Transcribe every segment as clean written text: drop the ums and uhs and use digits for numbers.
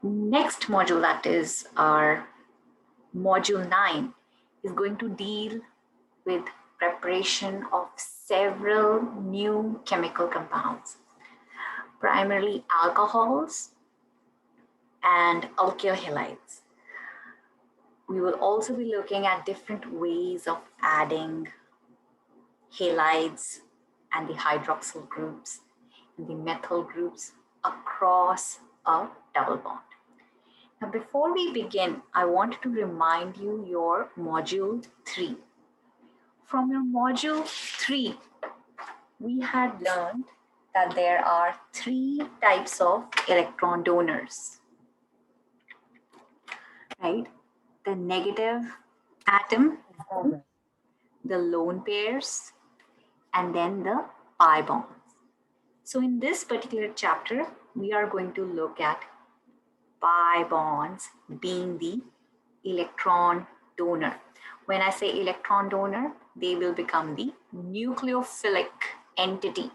next module, that is our module 9, is going to deal with preparation of several new chemical compounds, primarily alcohols and alkyl halides. We will also be looking at different ways of adding halides and the hydroxyl groups and the methyl groups across a double bond. Now, before we begin, I want to remind you your module 3. From your module 3, we had learned that there are 3 types of electron donors, right? The negative atom, the lone pairs, and then the pi bonds. So in this particular chapter, we are going to look at pi bonds being the electron donor. When I say electron donor, they will become the nucleophilic entity.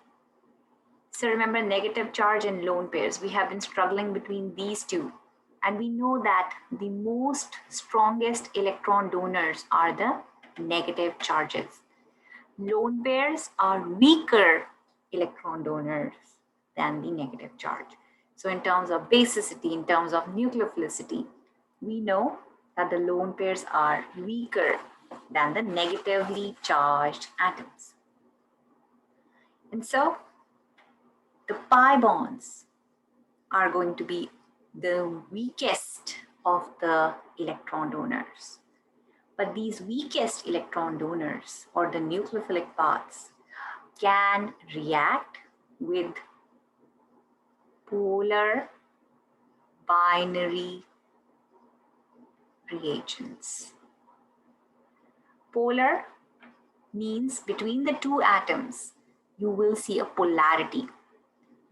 So remember, negative charge and lone pairs, we have been struggling between these two. And we know that the most strongest electron donors are the negative charges. Lone pairs are weaker electron donors than the negative charge. So in terms of basicity, in terms of nucleophilicity, we know that the lone pairs are weaker than the negatively charged atoms. And so the pi bonds are going to be the weakest of the electron donors. But these weakest electron donors, or the nucleophilic paths, can react with polar binary reagents. Polar means between the two atoms, you will see a polarity.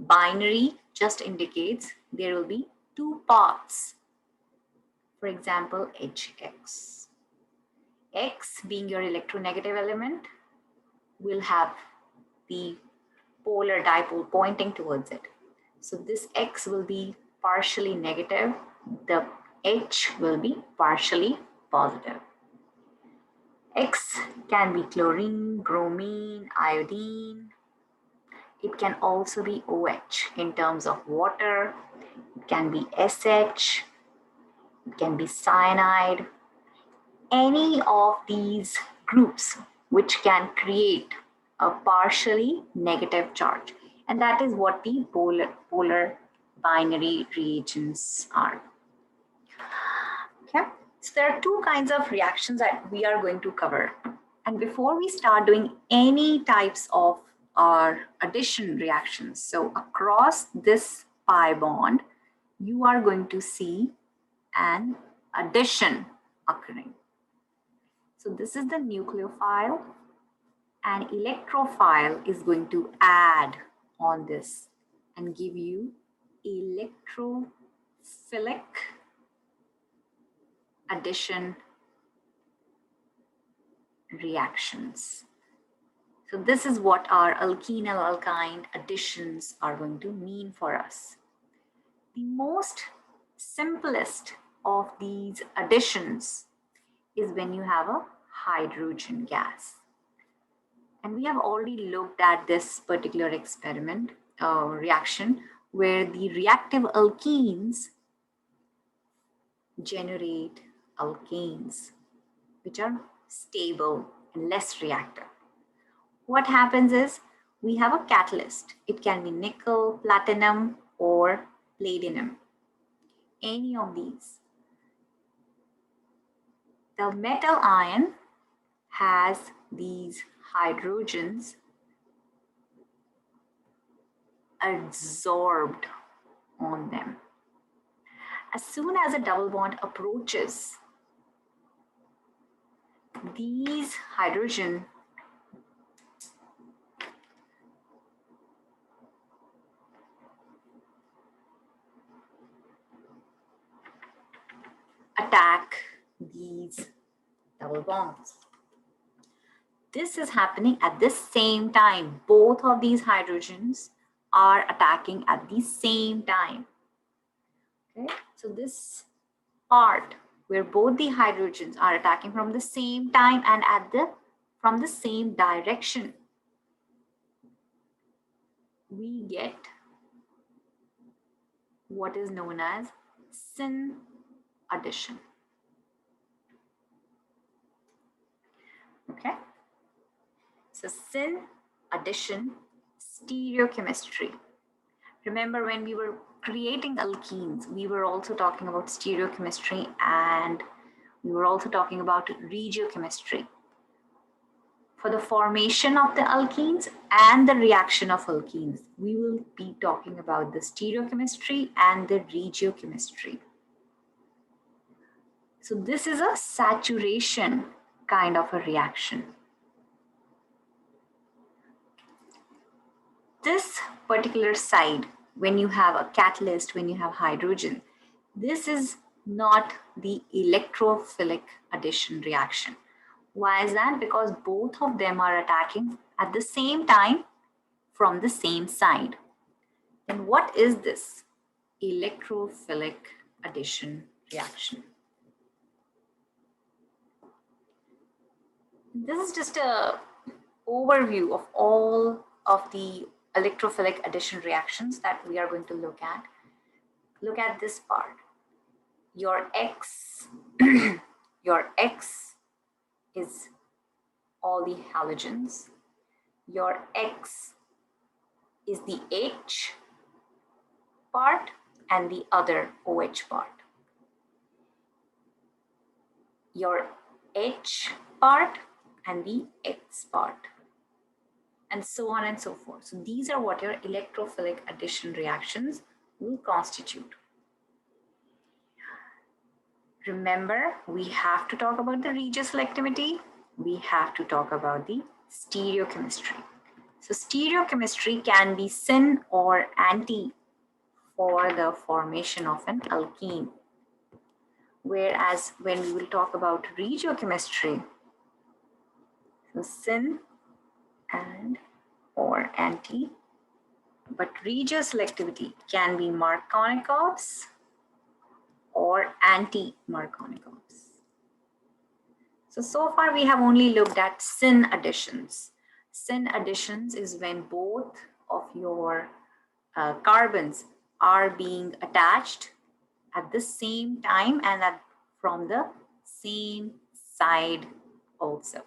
Binary just indicates there will be 2 paths. For example, HX. X being your electronegative element will have the polar dipole pointing towards it. So this X will be partially negative, the H will be partially positive. X can be chlorine, bromine, iodine. It can also be OH in terms of water. It can be SH. It can be cyanide. Any of these groups which can create a partially negative charge. And that is what the polar binary reagents are. Okay, so there are 2 kinds of reactions that we are going to cover. And before we start doing any types of our addition reactions, so across this pi bond, you are going to see an addition occurring. So this is the nucleophile, and electrophile is going to add on this and give you electrophilic addition reactions. So this is what our alkene and alkyne additions are going to mean for us. The most simplest of these additions is when you have a hydrogen gas. And we have already looked at this particular experiment reaction where the reactive alkenes generate alkanes, which are stable and less reactive. What happens is we have a catalyst. It can be nickel, platinum, or palladium. Any of these. The metal ion has these hydrogens adsorbed on them. As soon as a double bond approaches, these hydrogen attack these double bonds. This is happening at the same time. Both of these hydrogens are attacking at the same time. Okay? So this part where both the hydrogens are attacking from the same time and from the same direction, we get what is known as syn addition. Okay, so syn addition stereochemistry. Remember, when we were creating alkenes, we were also talking about stereochemistry, and we were also talking about regiochemistry. For the formation of the alkenes and the reaction of alkenes, we will be talking about the stereochemistry and the regiochemistry. So this is a saturation kind of a reaction. This particular side, when you have a catalyst, when you have hydrogen, this is not the electrophilic addition reaction. Why is that? Because both of them are attacking at the same time from the same side. And what is this electrophilic addition reaction? This is just a overview of all of the electrophilic addition reactions that we are going to look at. Look at this part. Your X, your X is all the halogens. Your X is the H part and the other OH part. Your H part and the X part, and so on and so forth. So these are what your electrophilic addition reactions will constitute. Remember, we have to talk about the regioselectivity. We have to talk about the stereochemistry. So stereochemistry can be syn or anti for the formation of an alkene. Whereas when we will talk about regiochemistry, so syn and or anti, but regioselectivity can be Markovnikov's or anti-Markovnikov's. So far we have only looked at syn additions. Syn additions is when both of your carbons are being attached at the same time and from the same side also.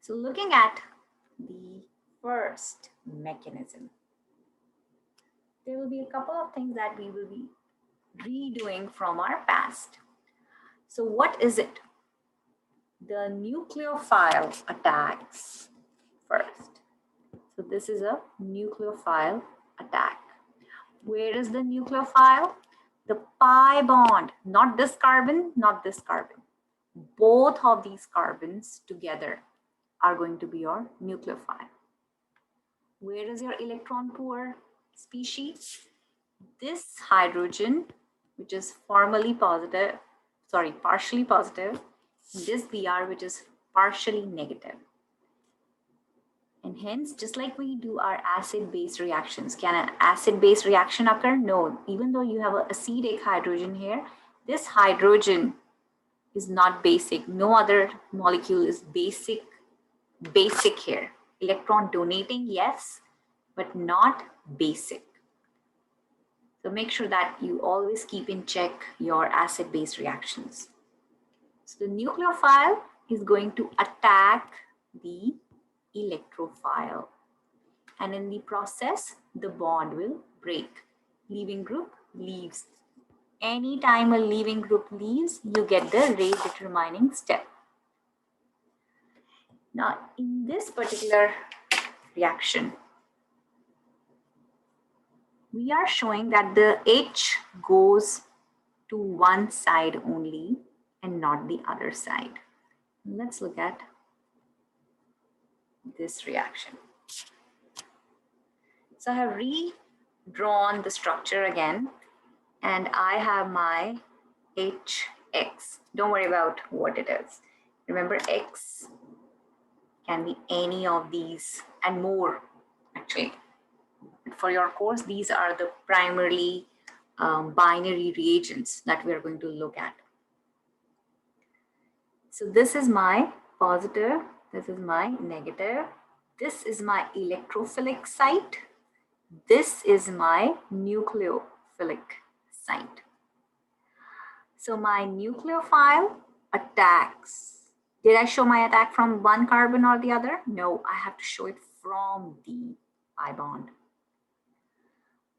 So looking at the first mechanism, there will be a couple of things that we will be redoing from our past. So what is it? The nucleophile attacks first. So this is a nucleophile attack. Where is the nucleophile? The pi bond, not this carbon, not this carbon. Both of these carbons together are going to be your nucleophile. Where is your electron poor species? This hydrogen, which is partially positive, this Br, which is partially negative. And hence, just like we do our acid-base reactions, can an acid-base reaction occur? No, even though you have an acidic hydrogen here, this hydrogen is not basic. No other molecule is basic here. Electron donating, yes, but not basic. So make sure that you always keep in check your acid-base reactions. So the nucleophile is going to attack the electrophile. And in the process, the bond will break. Leaving group leaves. Anytime a leaving group leaves, you get the rate determining step. Now, in this particular reaction, we are showing that the H goes to one side only and not the other side. Let's look at this reaction. So I have redrawn the structure again, and I have my HX. Don't worry about what it is. Remember, X can be any of these and more, actually. For your course, these are the primarily binary reagents that we are going to look at. So this is my positive, this is my negative, this is my electrophilic site, this is my nucleophilic site. So my nucleophile attacks. Did I show my attack from one carbon or the other? No, I have to show it from the pi bond.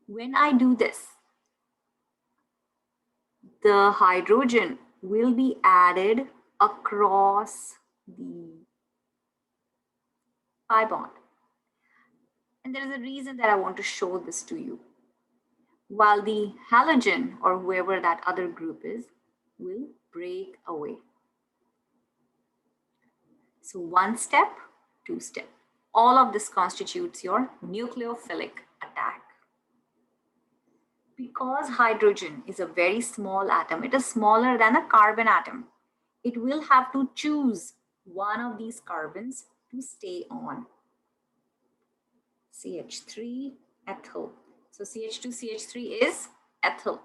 When I do this, the hydrogen will be added across the pi bond. And there is a reason that I want to show this to you. While the halogen, or whoever that other group is, will break away. So one step, two step. All of this constitutes your nucleophilic attack. Because hydrogen is a very small atom, it is smaller than a carbon atom, it will have to choose one of these carbons to stay on. CH3, ethyl. So CH2, CH3 is ethyl.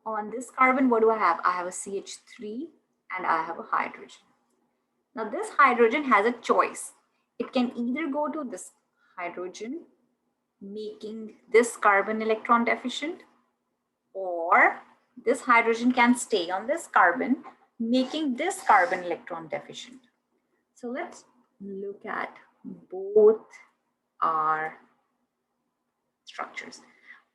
On this carbon, what do I have? I have a CH3 and I have a hydrogen. Now this hydrogen has a choice. It can either go to this hydrogen, making this carbon electron deficient, or this hydrogen can stay on this carbon, making this carbon electron deficient. So let's look at both our structures.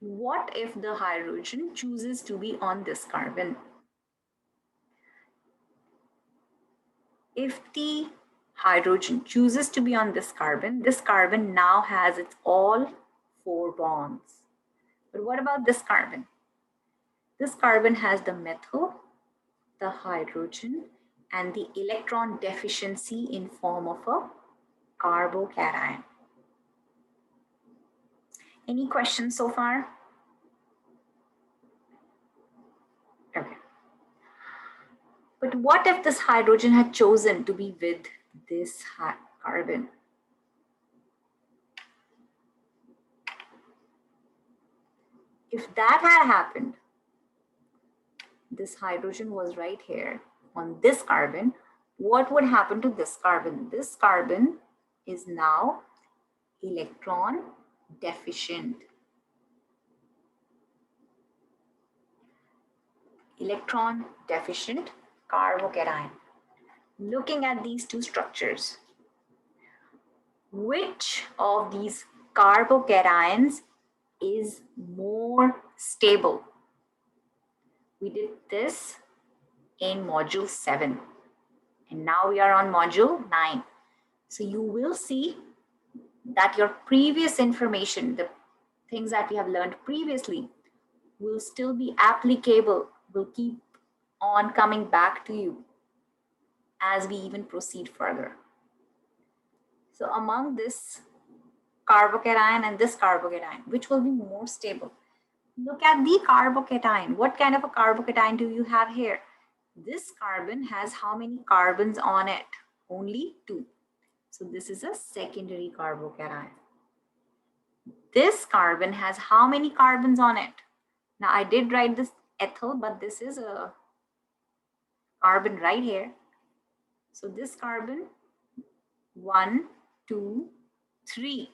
What if the hydrogen chooses to be on this carbon? If the hydrogen chooses to be on this carbon now has its all 4 bonds. But what about this carbon? This carbon has the methyl, the hydrogen, and the electron deficiency in form of a carbocation. Any questions so far? Okay. But what if this hydrogen had chosen to be with this carbon? If that had happened, this hydrogen was right here on this carbon, what would happen to this carbon? This carbon is now electron deficient. Electron deficient carbocation. Looking at these two structures, which of these carbocations is more stable? We did this in module 7 and now we are on module 9. So you will see that your previous information, the things that we have learned previously, will still be applicable, will keep on coming back to you as we even proceed further. So among this carbocation and this carbocation, which will be more stable? Look at the carbocation. What kind of a carbocation do you have here? This carbon has how many carbons on it? Only 2. So this is a secondary carbocation. This carbon has how many carbons on it? Now I did write this ethyl, but this is a carbon right here. So this carbon, 1, 2, 3.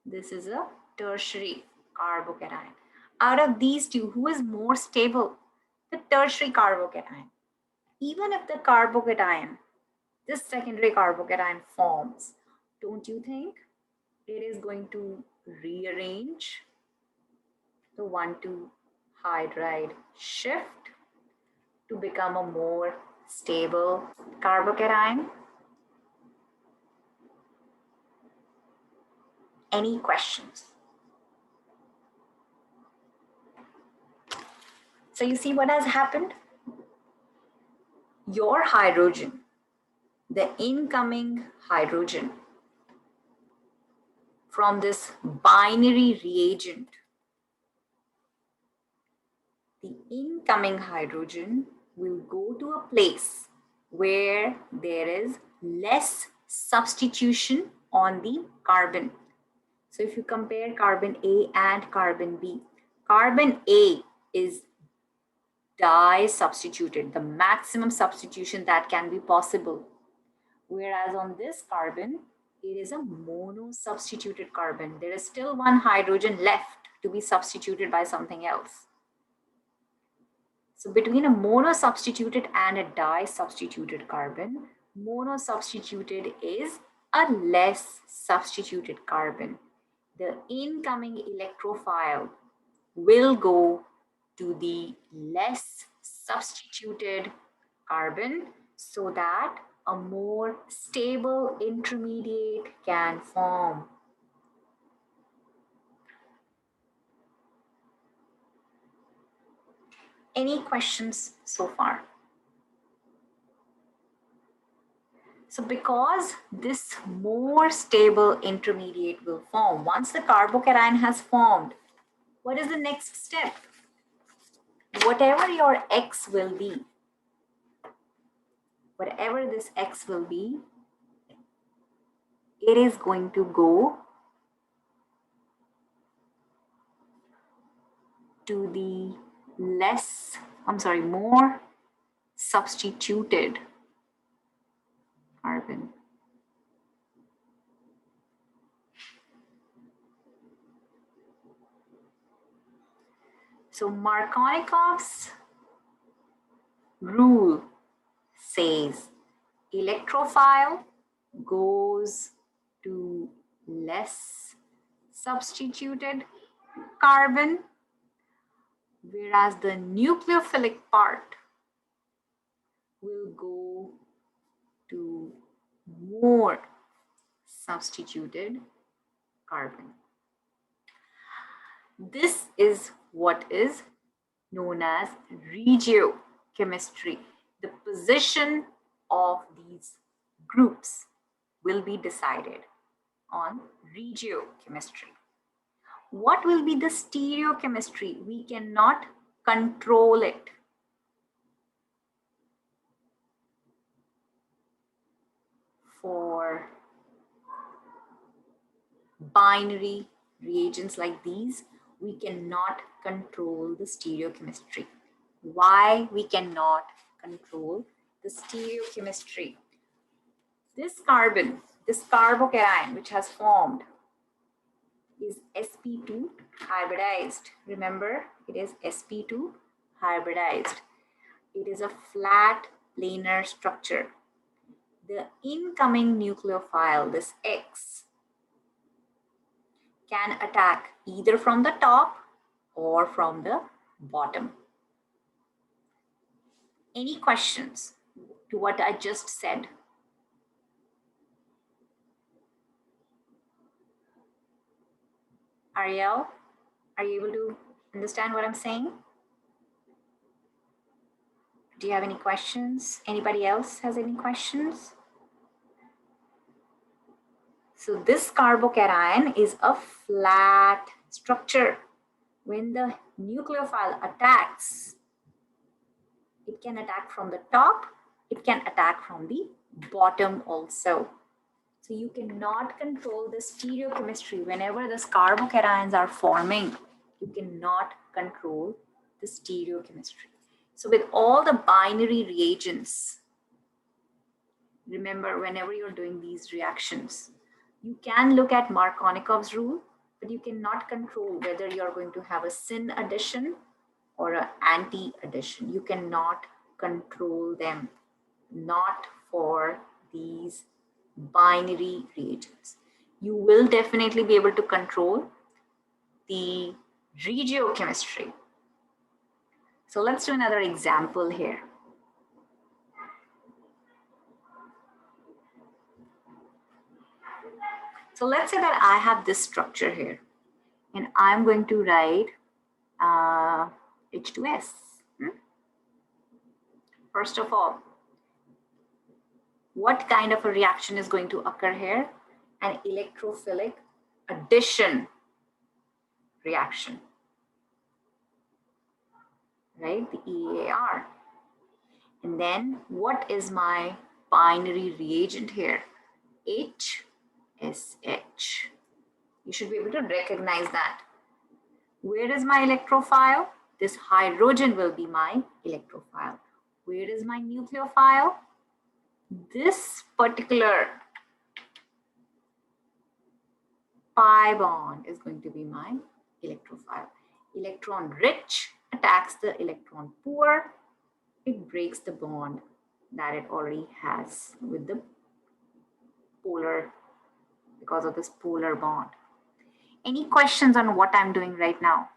This is a tertiary carbocation. Out of these two, who is more stable? The tertiary carbocation. Even if the carbocation, this secondary carbocation forms, don't you think it is going to rearrange the 1,2 hydride shift to become a more stable carbocation? Any questions? So you see what has happened? Your hydrogen, the incoming hydrogen from this binary reagent, the incoming hydrogen will go to a place where there is less substitution on the carbon. So if you compare carbon A and carbon B, Carbon A is di-substituted, the maximum substitution that can be possible. Whereas on this carbon, it is a mono-substituted carbon. There is still one hydrogen left to be substituted by something else. So between a mono-substituted and a di-substituted carbon, mono-substituted is a less substituted carbon. The incoming electrophile will go to the less substituted carbon so that a more stable intermediate can form. Any questions so far? So because this more stable intermediate will form, once the carbocation has formed, what is the next step? Whatever your X will be, whatever this X will be, it is going to go to the more substituted carbon. So Markovnikov's rule says electrophile goes to less substituted carbon, whereas the nucleophilic part will go to more substituted carbon. This is what is known as regiochemistry. The position of these groups will be decided on regiochemistry. What will be the stereochemistry? We cannot control it. For binary reagents like these, we cannot control the stereochemistry. Why we cannot control the stereochemistry? This carbon, this carbocation which has formed is sp2 hybridized. Remember, it is sp2 hybridized. It is a flat planar structure. The incoming nucleophile, this X, can attack either from the top or from the bottom. Any questions to what I just said? Ariel, are you able to understand what I'm saying? Do you have any questions? Anybody else has any questions? So this carbocation is a flat structure. When the nucleophile attacks, it can attack from the top, it can attack from the bottom also. So you cannot control the stereochemistry. Whenever these carbocations are forming, you cannot control the stereochemistry. So with all the binary reagents, remember, whenever you're doing these reactions, you can look at Markovnikov's rule, but you cannot control whether you're going to have a syn addition or an anti addition. You cannot control them, not for these binary reagents. You will definitely be able to control the regiochemistry. So let's do another example here. So let's say that I have this structure here and I'm going to write H2S. First of all, what kind of a reaction is going to occur here? An electrophilic addition reaction, right? The EAR. And then what is my binary reagent here? HSH. You should be able to recognize that. Where is my electrophile? This hydrogen will be my electrophile. Where is my nucleophile? This particular pi bond is going to be my electrophile. Electron rich attacks the electron poor. It breaks the bond that it already has with the polar, because of this polar bond. Any questions on what I'm doing right now?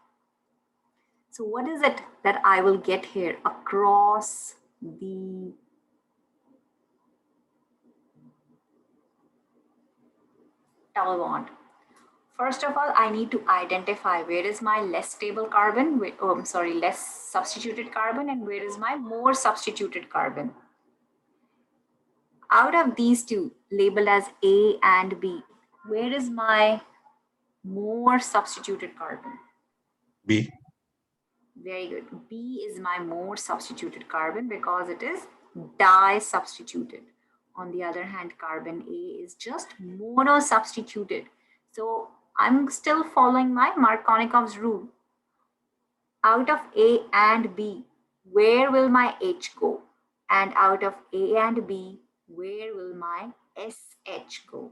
So what is it that I will get here across the double bond? First of all, I need to identify where is my less stable carbon, less substituted carbon, and where is my more substituted carbon. Out of these two, labeled as A and B, where is my more substituted carbon? B. Very good. B is my more substituted carbon because it is di-substituted. On the other hand, carbon A is just mono-substituted. So I'm still following my Markovnikov's rule. Out of A and B, where will my H go? And out of A and B, where will my SH go?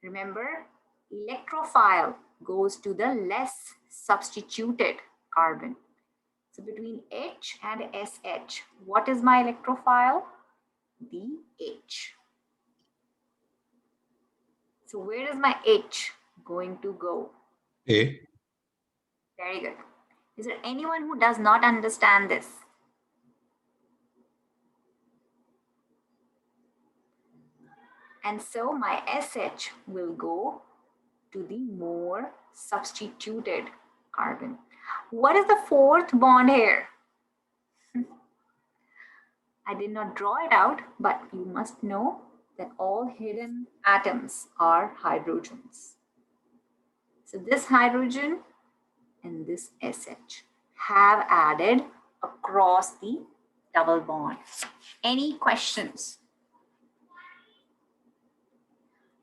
Remember, electrophile goes to the less substituted carbon. So between H and SH, what is my electrophile? The H. So where is my H going to go? A. Very good. Is there anyone who does not understand this? And so my SH will go to the more substituted carbon. What is the fourth bond here? I did not draw it out, but you must know that all hidden atoms are hydrogens. So this hydrogen and this SH have added across the double bond. Any questions?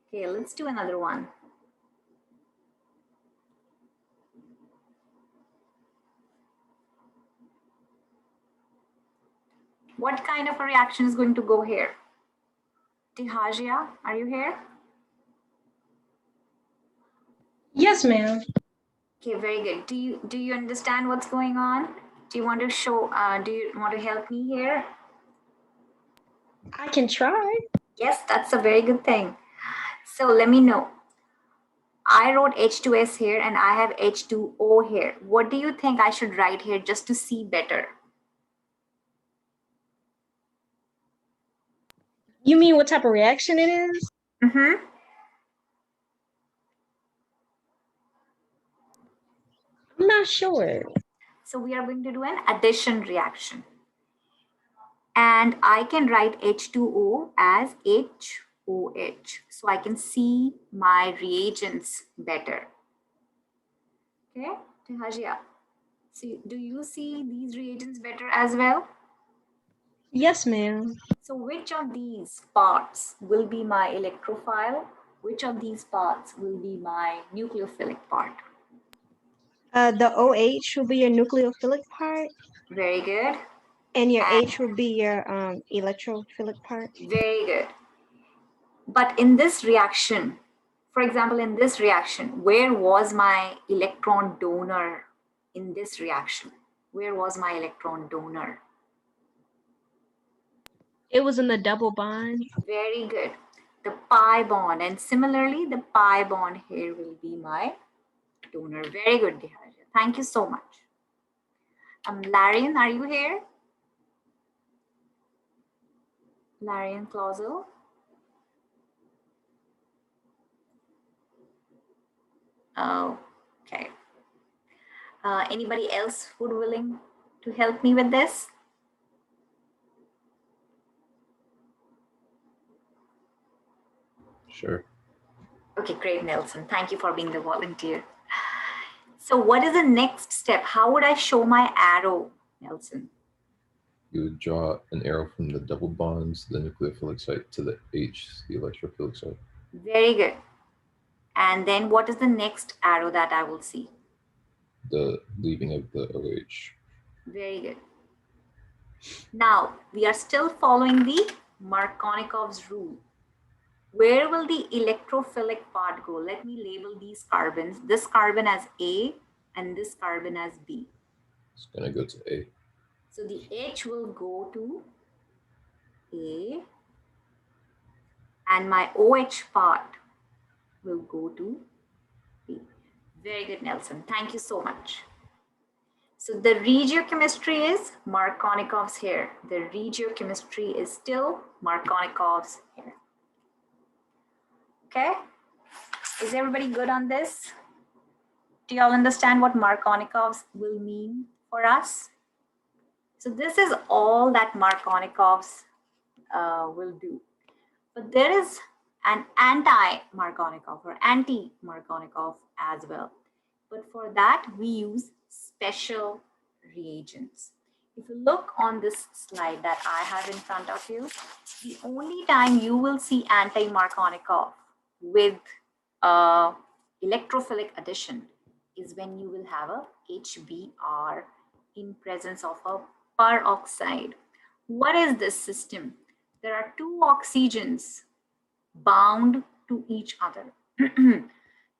Okay, let's do another one. What kind of a reaction is going to go here? Tihaja, are you here? Yes, ma'am. Okay, very good. Do you understand what's going on? Do you want to show, do you want to help me here? I can try. Yes, that's a very good thing. So let me know. I wrote H2S here and I have H2O here. What do you think I should write here just to see better? You mean what type of reaction it is? Mm-hmm. I'm not sure. So we are going to do an addition reaction. And I can write H2O as HOH. So I can see my reagents better. Okay, Tehajia. So do you see these reagents better as well? Yes, ma'am. So which of these parts will be my electrophile? Which of these parts will be my nucleophilic part? The OH will be your nucleophilic part, Very good. and your And H will be your electrophilic part. very good. But in this reaction, for example, in this reaction, where was my electron donor in this reaction? Where was my electron donor? It was in the double bond. Very good. The pi bond. And similarly, the pi bond here will be my donor. Very good, Dihaja. Thank you so much. Larian, are you here? Larian Clausel? Oh, okay. Anybody else who's willing to help me with this? Sure. Okay, great, Nelson. Thank you for being the volunteer. So what is the next step? How would I show my arrow, Nelson? You would draw an arrow from the double bonds, the nucleophilic site, to the H, the electrophilic site. Very good. And then what is the next arrow that I will see? the leaving of the OH. Very good. Now, we are still following the Markovnikov's rule. Where will the electrophilic part go? Let me label these carbons. This carbon as A and this carbon as B. It's going to go to A. So the H will go to A and my OH part will go to B. Very good, Nelson. Thank you so much. So the regiochemistry is Markovnikov's here. The regiochemistry is still Markovnikov's here. Okay? Is everybody good on this? Do y'all understand what Markovnikov's will mean for us? So this is all that Markovnikov's will do. But there is an anti-Markovnikov or anti-Markovnikov as well. But for that, we use special reagents. If you look on this slide that I have in front of you, the only time you will see anti-Markovnikov with electrophilic addition is when you will have a HBr in presence of a peroxide. What is this system? There are two oxygens bound to each other.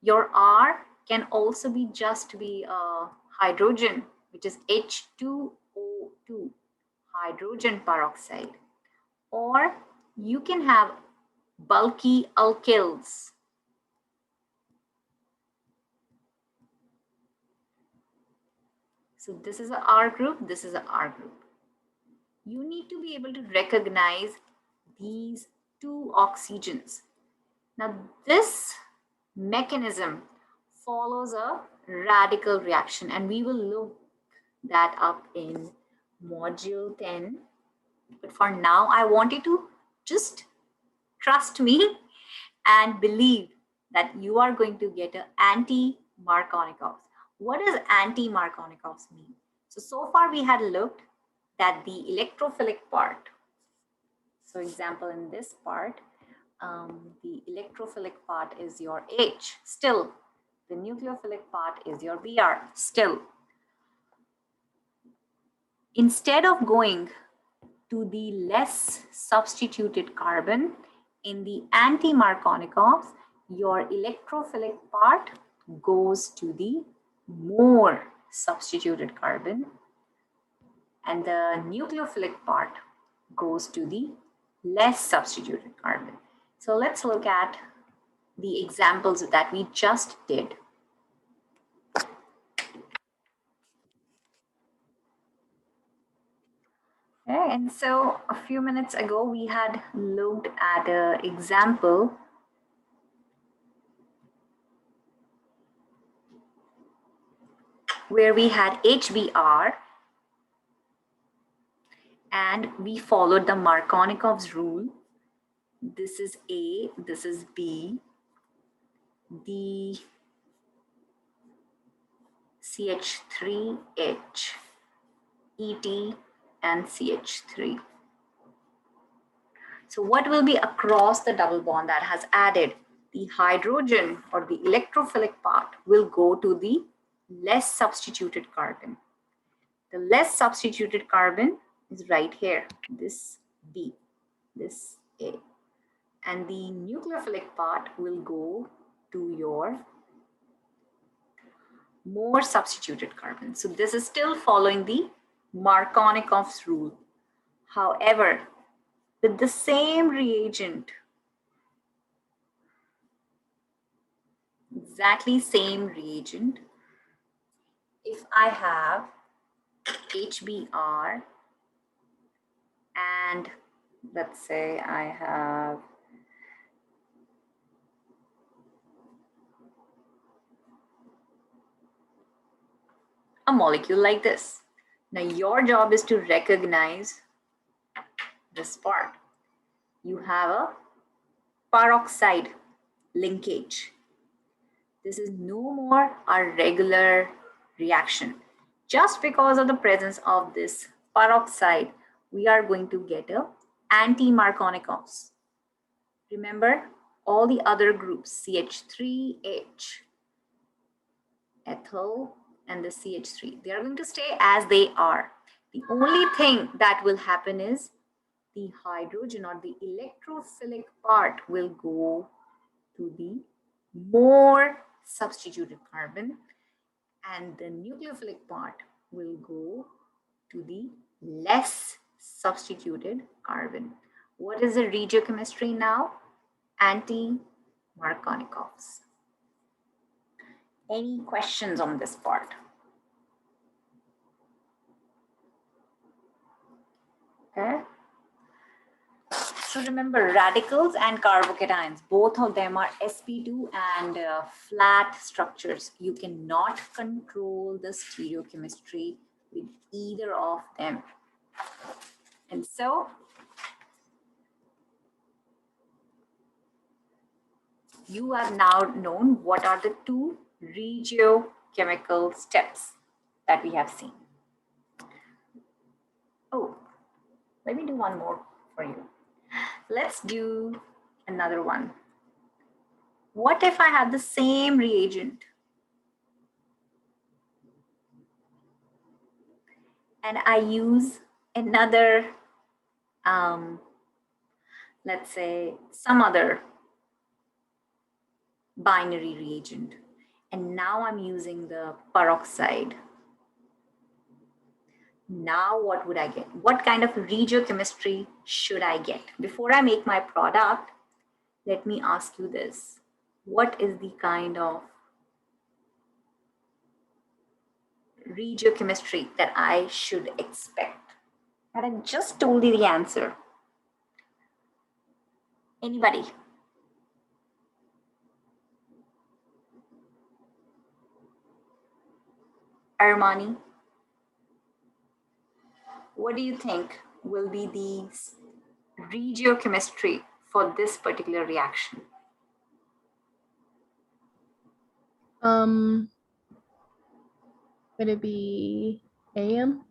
Your R can also be just be a hydrogen, which is H2O2, hydrogen peroxide. Or you can have bulky alkyls. So this is a R group, this is a R group. You need to be able to recognize these two oxygens. Now this mechanism follows a radical reaction, and we will look that up in module 10. But for now, I want you to just trust me and believe that you are going to get an anti-Markovnikov's. What does anti-Markovnikov's mean? So far we had looked that the electrophilic part. So example, in this part, the electrophilic part is your H, still. The nucleophilic part is your Br, still. Instead of going to the less substituted carbon, in the anti-Markovnikov's, your electrophilic part goes to the more substituted carbon, and the nucleophilic part goes to the less substituted carbon. So let's look at the examples that we just did. Okay, and so a few minutes ago, we had looked at an example where we had HBr and we followed the Markovnikov's rule. This is A, this is B. The CH3H, ET, and CH3. So what will be across the double bond that has added? The hydrogen or the electrophilic part will go to the less substituted carbon. The less substituted carbon is right here, this B, this A. And the nucleophilic part will go to your more substituted carbon. So this is still following the Markovnikov's rule. However, with the same reagent, exactly same reagent, if I have HBr and let's say I have a molecule like this. Now your job is to recognize this part. You have a peroxide linkage. This is no more a regular reaction. Just because of the presence of this peroxide, we are going to get a anti-Markovnikov's. Remember all the other groups, CH3H, ethyl and the CH3. They are going to stay as they are. The only thing that will happen is the hydrogen or the electrophilic part will go to the more substituted carbon, and the nucleophilic part will go to the less substituted carbon. What is the regiochemistry now? Anti-Markovnikovs. Any questions on this part? Okay. So remember, radicals and carbocations, both of them are sp2 and flat structures. You cannot control the stereochemistry with either of them. And so you have now known what are the two regiochemical steps that we have seen. Oh, let me do one more for you. Let's do another one. What if I had the same reagent and I use another, let's say some other binary reagent, and now I'm using the peroxide. Now what would I get? What kind of regiochemistry should I get? Before I make my product, let me ask you this. What is the kind of regiochemistry that I should expect? And I just told you the answer. Anybody? Armani? What do you think will be the regiochemistry for this particular reaction? Would it be AM?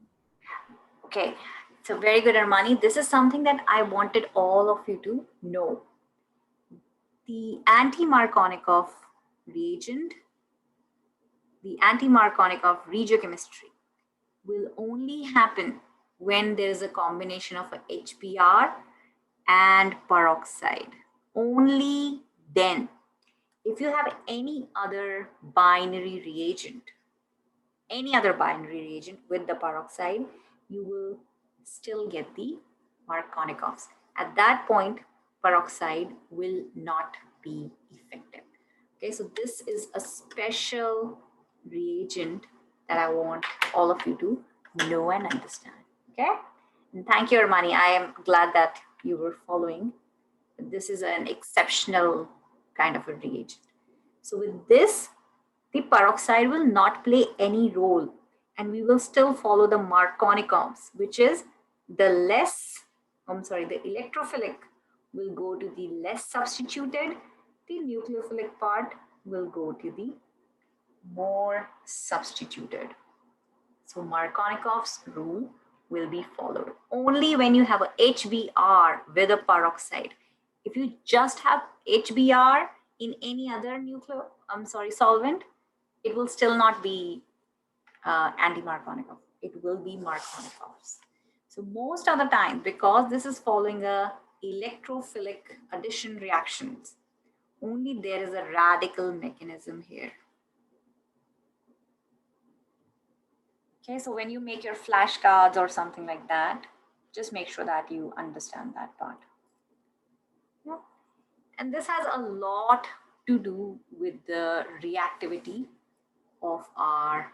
Okay, so very good, Armani. This is something that I wanted all of you to know. The anti-Markovnikov reagent, the anti-Markovnikov regiochemistry will only happen when there is a combination of a HBr and peroxide. Only then. If you have any other binary reagent with the peroxide, you will still get the Markovnikovs. At that point, peroxide will not be effective. Okay, so this is a special reagent that I want all of you to know and understand. Okay, and thank you, Armani. I am glad that you were following. This is an exceptional kind of a reagent. So with this, the peroxide will not play any role, and we will still follow the Markovnikovs, which is the electrophilic will go to the less substituted, the nucleophilic part will go to the more substituted. So Markovnikov's rule will be followed only when you have a HBr with a peroxide. If you just have HBr in any other solvent, it will still not be anti-Markovnikov. It will be Markovnikovs. So most of the time, because this is following a electrophilic addition reactions, only there is a radical mechanism here. Okay, so when you make your flashcards or something like that, just make sure that you understand that part. Yeah. And this has a lot to do with the reactivity of our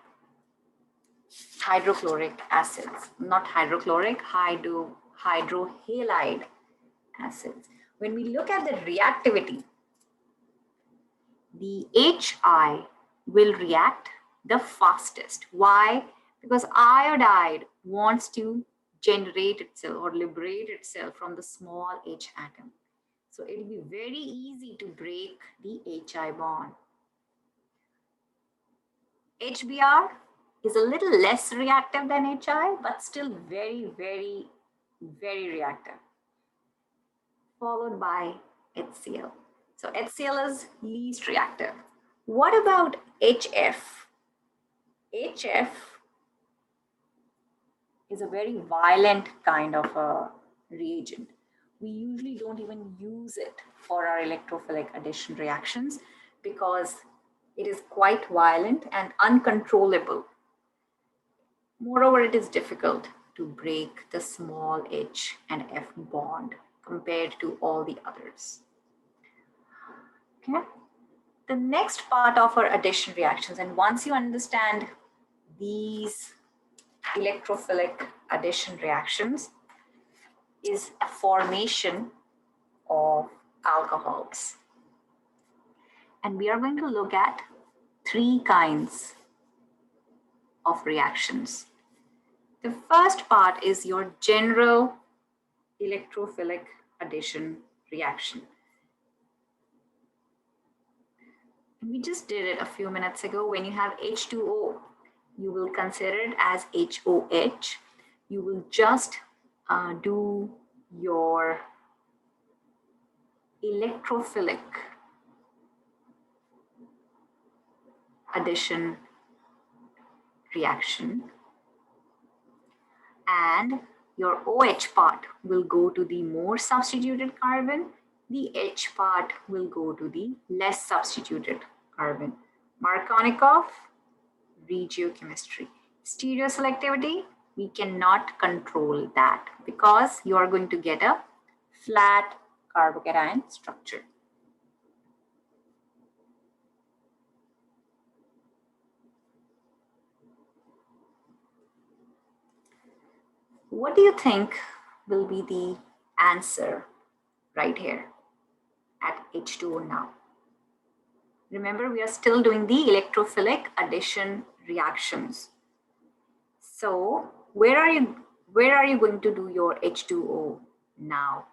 hydrochloric acids, not hydrochloric, hydrohalide acids. When we look at the reactivity, the HI will react the fastest. Why? Because iodide wants to generate itself or liberate itself from the small H atom. So it will be very easy to break the HI bond. HBr is a little less reactive than HI, but still very, very, very reactive. Followed by HCl. So HCl is least reactive. What about HF? HF is a very violent kind of a reagent. We usually don't even use it for our electrophilic addition reactions because it is quite violent and uncontrollable. Moreover, it is difficult to break the small H and F bond compared to all the others. Okay. The next part of our addition reactions, and once you understand these electrophilic addition reactions, is formation of alcohols. And we are going to look at 3 kinds of reactions. The first part is your general electrophilic addition reaction. And we just did it a few minutes ago. When you have H2O, you will consider it as HOH. You will just do your electrophilic addition reaction, and your OH part will go to the more substituted carbon, the H part will go to the less substituted carbon. Markovnikov, regiochemistry. Stereoselectivity, we cannot control that because you are going to get a flat carbocation structure. What do you think will be the answer right here at H2O now? Remember, we are still doing the electrophilic addition reactions. So where are you going to do your H2O now?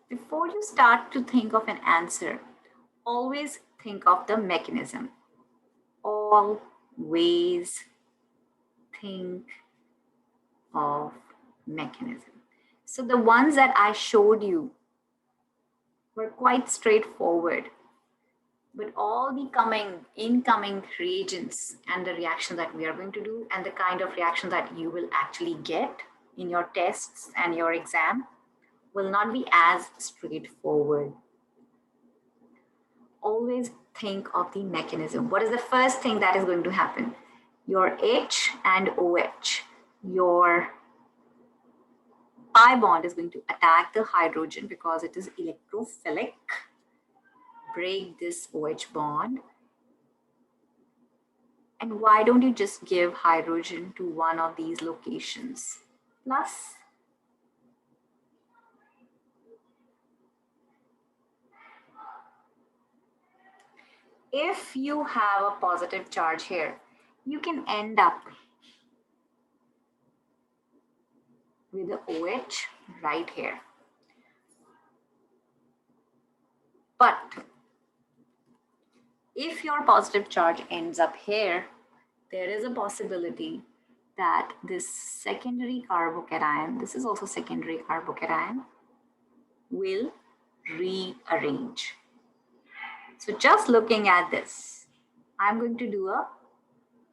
Before you start to think of an answer, always think of the mechanism. Always think of mechanism. So the ones that I showed you were quite straightforward, but all the incoming reagents and the reaction that we are going to do and the kind of reaction that you will actually get in your tests and your exam will not be as straightforward. Always think of the mechanism. What is the first thing that is going to happen? Your H and OH, your pi bond is going to attack the hydrogen because it is electrophilic. Break this OH bond. And why don't you just give hydrogen to one of these locations? Plus, if you have a positive charge here, you can end up with the OH right here. But if your positive charge ends up here, there is a possibility that this secondary carbocation, this is also secondary carbocation, will rearrange. So just looking at this, I'm going to do a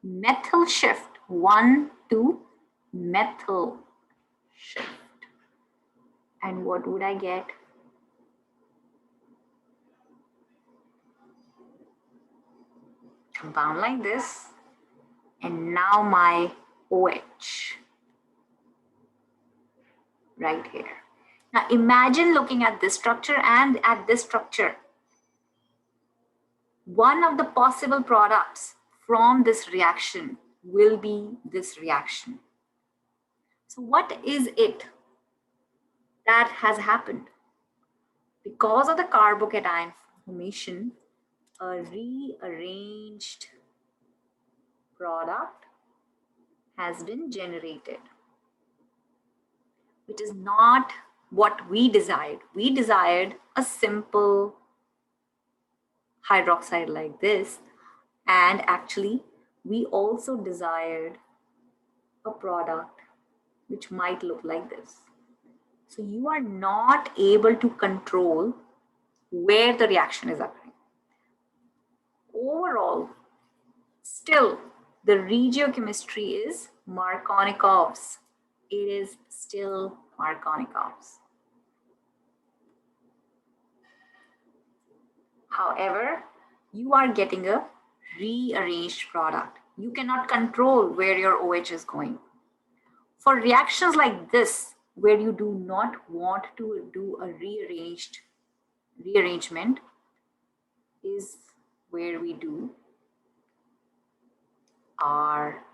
methyl shift, 1 to methyl shift. And what would I get? Compound like this, and now my OH right here. Now imagine looking at this structure and at this structure. One of the possible products from this reaction will be this reaction. So what is it that has happened? Because of the carbocation formation, a rearranged product has been generated, which is not what we desired. We desired a simple hydroxide like this, and actually we also desired a product which might look like this. So you are not able to control where the reaction is occurring. overall, still the regiochemistry is Markovnikov's. It is still Markovnikov's. However, you are getting a rearranged product. You cannot control where your OH is going. For reactions like this, where you do not want to do a rearrangement, is where we do our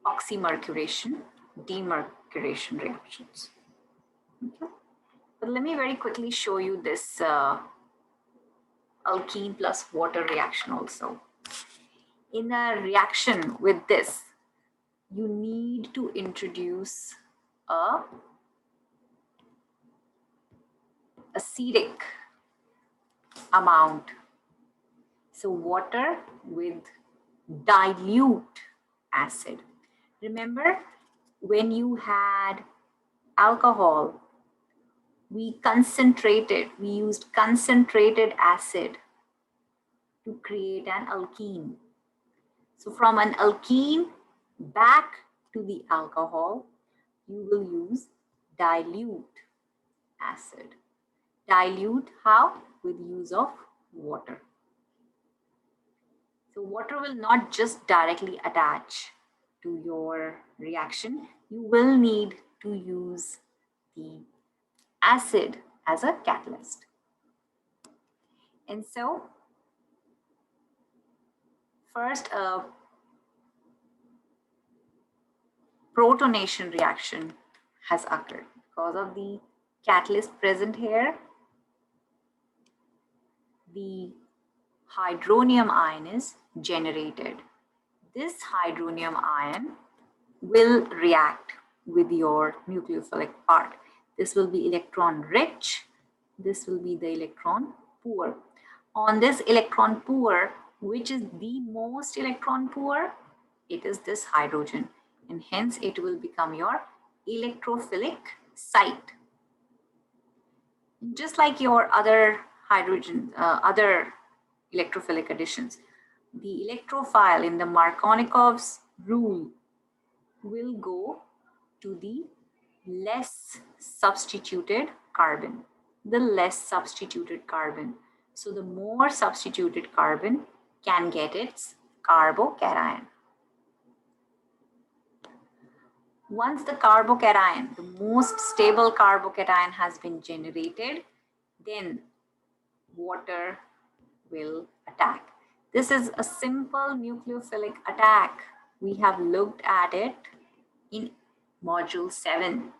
oxymercuration, demercuration reactions. Okay. But let me very quickly show you this alkene plus water reaction also. In a reaction with this, you need to introduce a acidic amount. So water with dilute acid. Remember, when you had alcohol, we used concentrated acid to create an alkene. So from an alkene back to the alcohol, you will use dilute acid. Dilute how? With use of water. So water will not just directly attach to your reaction. You will need to use the acid as a catalyst. And so first, a protonation reaction has occurred because of the catalyst present here. The hydronium ion is generated. This hydronium ion will react with your nucleophilic part. This will be electron rich. This will be the electron poor. On this electron poor, which is the most electron poor? It is this hydrogen, and hence it will become your electrophilic site. Just like your other hydrogen, other electrophilic additions, the electrophile in the Markovnikov's rule will go to the less substituted carbon, So the more substituted carbon can get its carbocation. Once the carbocation, the most stable carbocation has been generated, then water will attack. This is a simple nucleophilic attack. We have looked at it in module 7.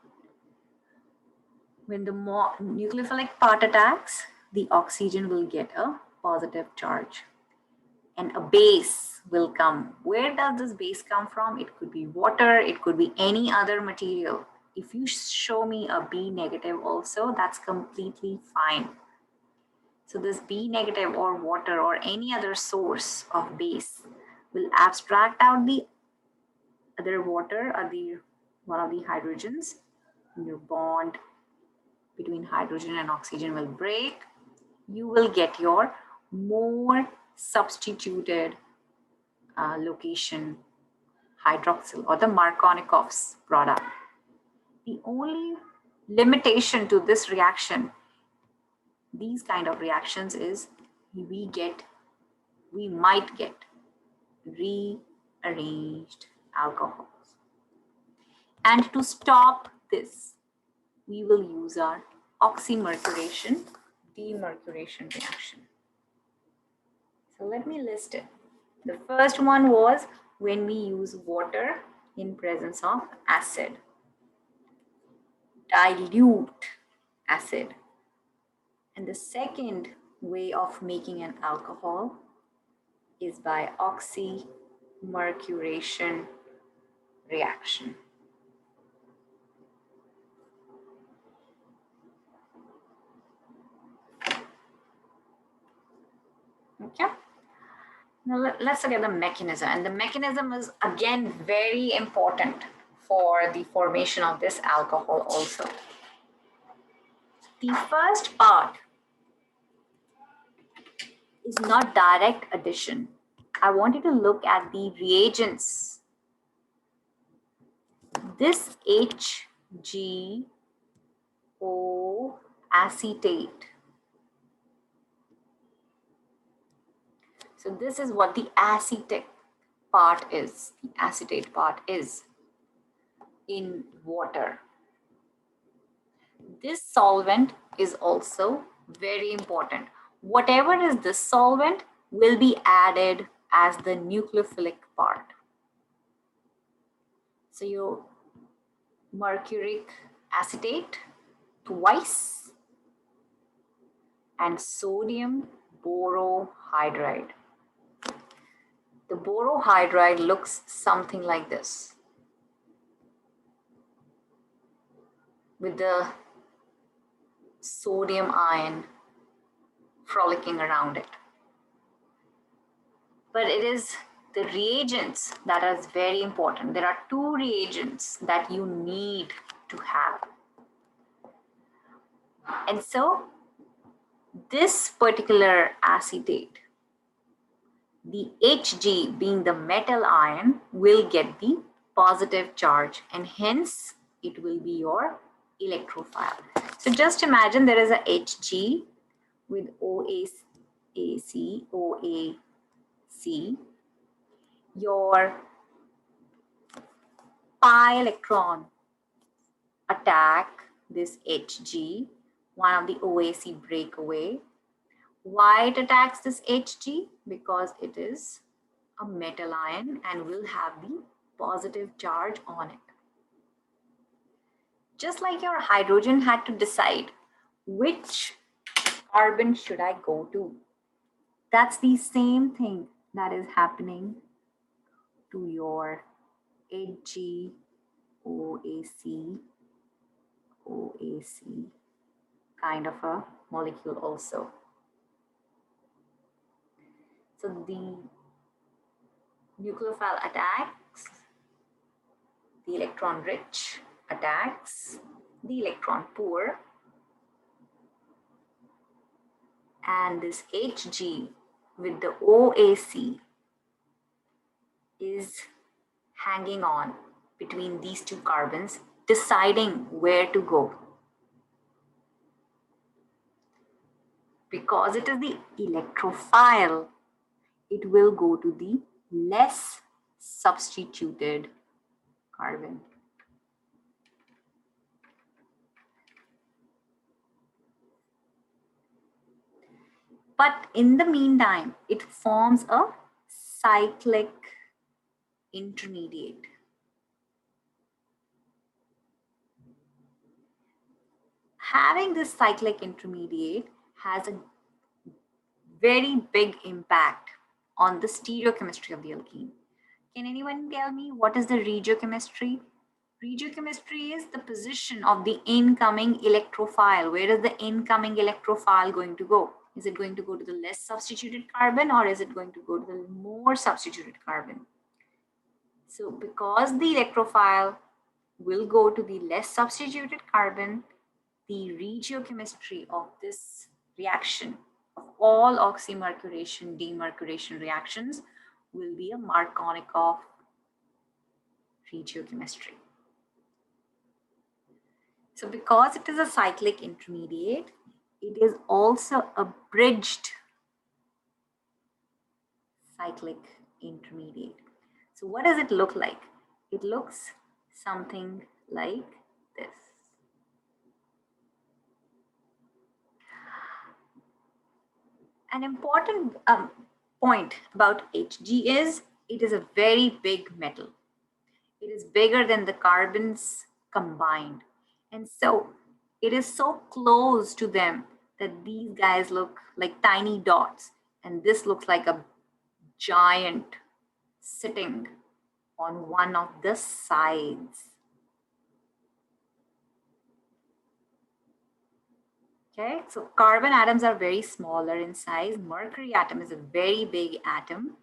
When the nucleophilic part attacks, the oxygen will get a positive charge and a base will come. Where does this base come from? It could be water, it could be any other material. If you show me a B negative also, that's completely fine. So this B negative or water or any other source of base will abstract out the other water or one of the hydrogens. Your bond between hydrogen and oxygen will break. You will get your more substituted location hydroxyl or the Markovnikov's product. The only limitation to this reaction, these kind of reactions, is we might get rearranged alcohols. And to stop this, we will use our oxymercuration demercuration reaction. So let me list it. The first one was when we use water in presence of acid, dilute acid. And the second way of making an alcohol is by oxymercuration reaction. Okay. Now let's look at the mechanism. And the mechanism is again very important for the formation of this alcohol also. The first part is not direct addition. I want you to look at the reagents. This HgO acetate. So this is what the acetic part is. The acetate part is in water. This solvent is also very important. Whatever is this solvent will be added as the nucleophilic part. So your mercuric acetate twice and sodium borohydride. The borohydride looks something like this, with the sodium ion frolicking around it. But it is the reagents that is very important. There are two reagents that you need to have. And so this particular acetate, the Hg being the metal ion, will get the positive charge and hence it will be your electrophile. So just imagine there is a Hg with OAC, OAC. Your pi electron attack this Hg, one of the OAC breakaway. Why it attacks this Hg? Because it is a metal ion and will have the positive charge on it. Just like your hydrogen had to decide which carbon should I go to. That's the same thing that is happening to your Hg, OAC, OAC kind of a molecule also. So the nucleophile attacks the electron rich, attacks the electron poor, and this Hg with the OAC is hanging on between these two carbons, deciding where to go. Because it is the electrophile, it will go to the less substituted carbon. But in the meantime, it forms a cyclic intermediate. Having this cyclic intermediate has a very big impact on the stereochemistry of the alkene. Can anyone tell me what is the regiochemistry? Regiochemistry is the position of the incoming electrophile. Where is the incoming electrophile going to go? Is it going to go to the less substituted carbon or is it going to go to the more substituted carbon? So because the electrophile will go to the less substituted carbon, the regiochemistry of this reaction, of all oxymercuration, demercuration reactions, will be a Markovnikov regiochemistry. So because it is a cyclic intermediate, it is also a bridged cyclic intermediate. So what does it look like? It looks something like this. An important point about Hg is it is a very big metal. It is bigger than the carbons combined. And so it is so close to them that these guys look like tiny dots. And this looks like a giant sitting on one of the sides. Okay, so carbon atoms are very smaller in size. Mercury atom is a very big atom.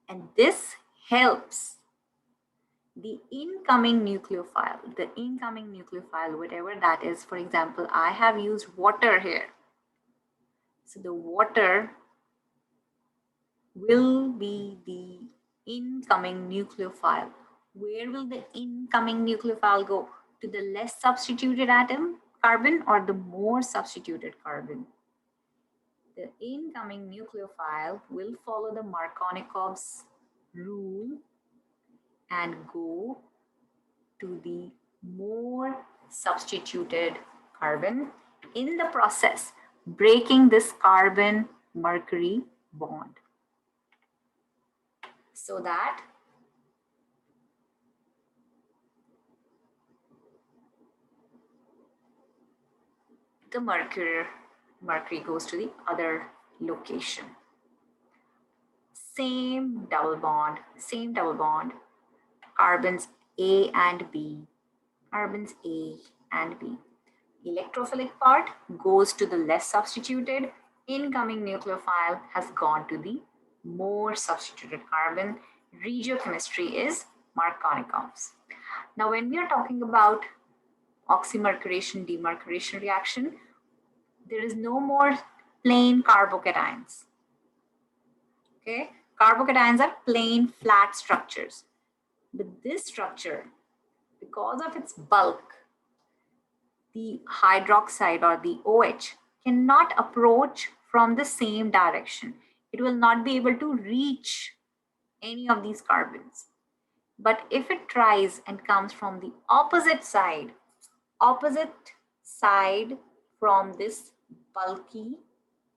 And this helps the incoming nucleophile, whatever that is. For example, I have used water here. So the water will be the incoming nucleophile. Where will the incoming nucleophile go? To the less substituted atom carbon or the more substituted carbon? The incoming nucleophile will follow the Markovnikov's rule and go to the more substituted carbon, in the process breaking this carbon mercury bond, so that the mercury goes to the other location. Same double bond, carbons A and B, carbons A and B. Electrophilic part goes to the less substituted, incoming nucleophile has gone to the more substituted carbon. Regiochemistry is Markovnikov's. Now, when we are talking about oxymercuration, demercuration reaction, there is no more plain carbocations. Okay, carbocations are plain flat structures. But this structure, because of its bulk, the hydroxide or the OH cannot approach from the same direction. It will not be able to reach any of these carbons. But if it tries and comes from the opposite side from this bulky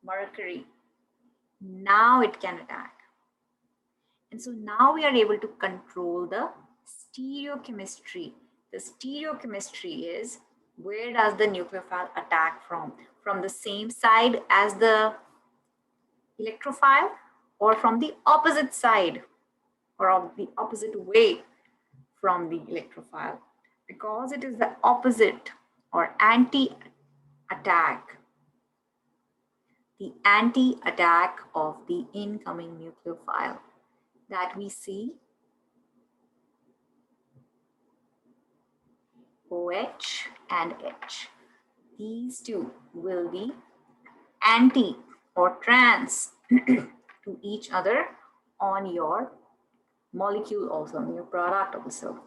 mercury, now it can attack. And so now we are able to control the stereochemistry. The stereochemistry is, where does the nucleophile attack from? From the same side as the electrophile or from the opposite side or of the opposite way from the electrophile? Because it is the opposite or anti-attack, the anti-attack of the incoming nucleophile that we see OH and H. These two will be anti or trans to each other on your molecule also, on your product also.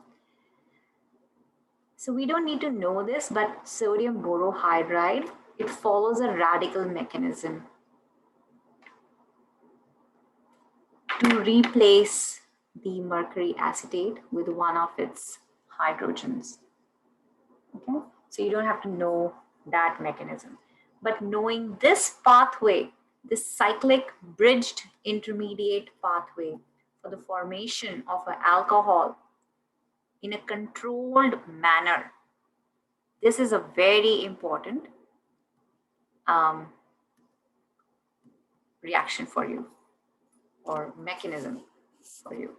So we don't need to know this, but sodium borohydride, it follows a radical mechanism to replace the mercury acetate with one of its hydrogens. Okay, so you don't have to know that mechanism, but knowing this pathway, this cyclic bridged intermediate pathway for the formation of an alcohol in a controlled manner, this is a very important reaction for you or mechanism for you.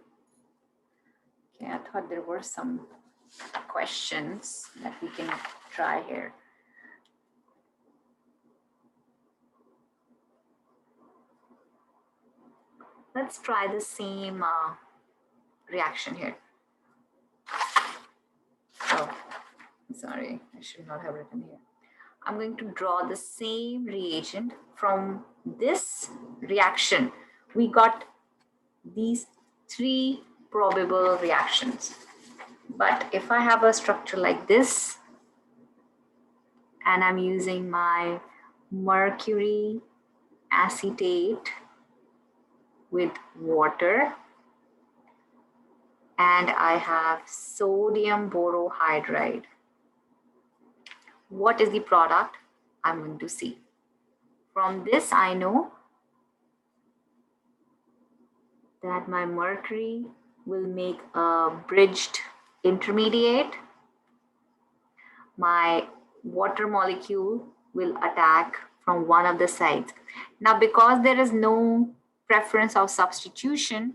Okay, I thought there were some questions that we can try here. Let's try the same reaction here. Oh, sorry, I should not have written here. I'm going to draw the same reagent. From this reaction, we got these three probable reactions. But if I have a structure like this, and I'm using my mercury acetate with water, and I have sodium borohydride, what is the product I'm going to see? From this, I know that my mercury will make a bridged intermediate. My water molecule will attack from one of the sides. Now, because there is no preference of substitution,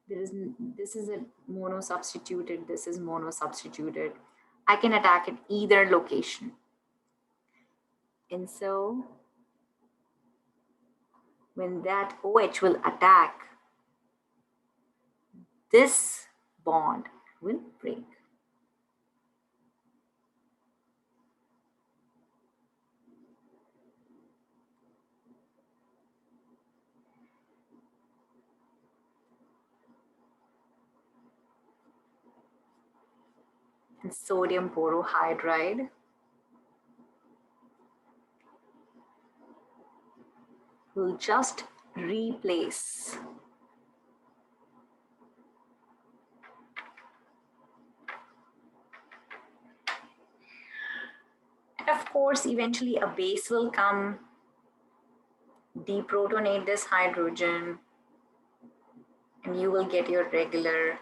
this is a mono-substituted, this is mono-substituted. I can attack at either location. And so when that OH will attack, this bond will break. and sodium borohydride will just replace and of course eventually a base will come, deprotonate this hydrogen, and you will get your regular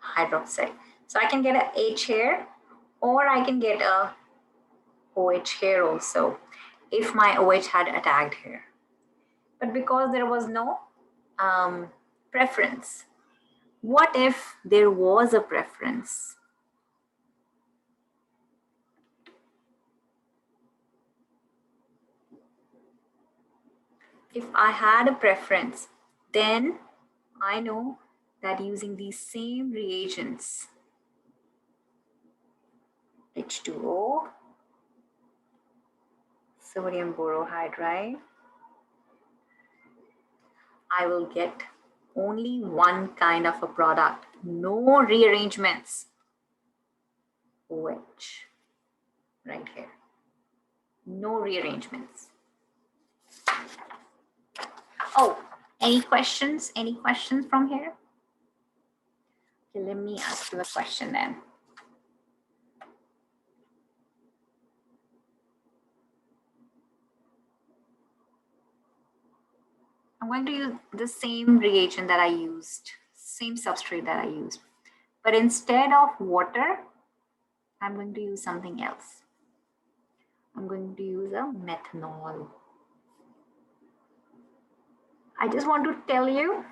hydroxide. So I can get a H here, or I can get a OH here also if my OH had attacked here. But because there was no preference, what if there was a preference? If I had a preference, then I know that using these same reagents, H2O, sodium borohydride, I will get only one kind of a product, no rearrangements. OH, right here, no rearrangements. Oh, any questions? Any questions from here? Okay, let me ask you a question then. I'm going to use the same reagent that I used, same substrate that I used. But instead of water, I'm going to use something else. I'm going to use a methanol. I just want to tell you,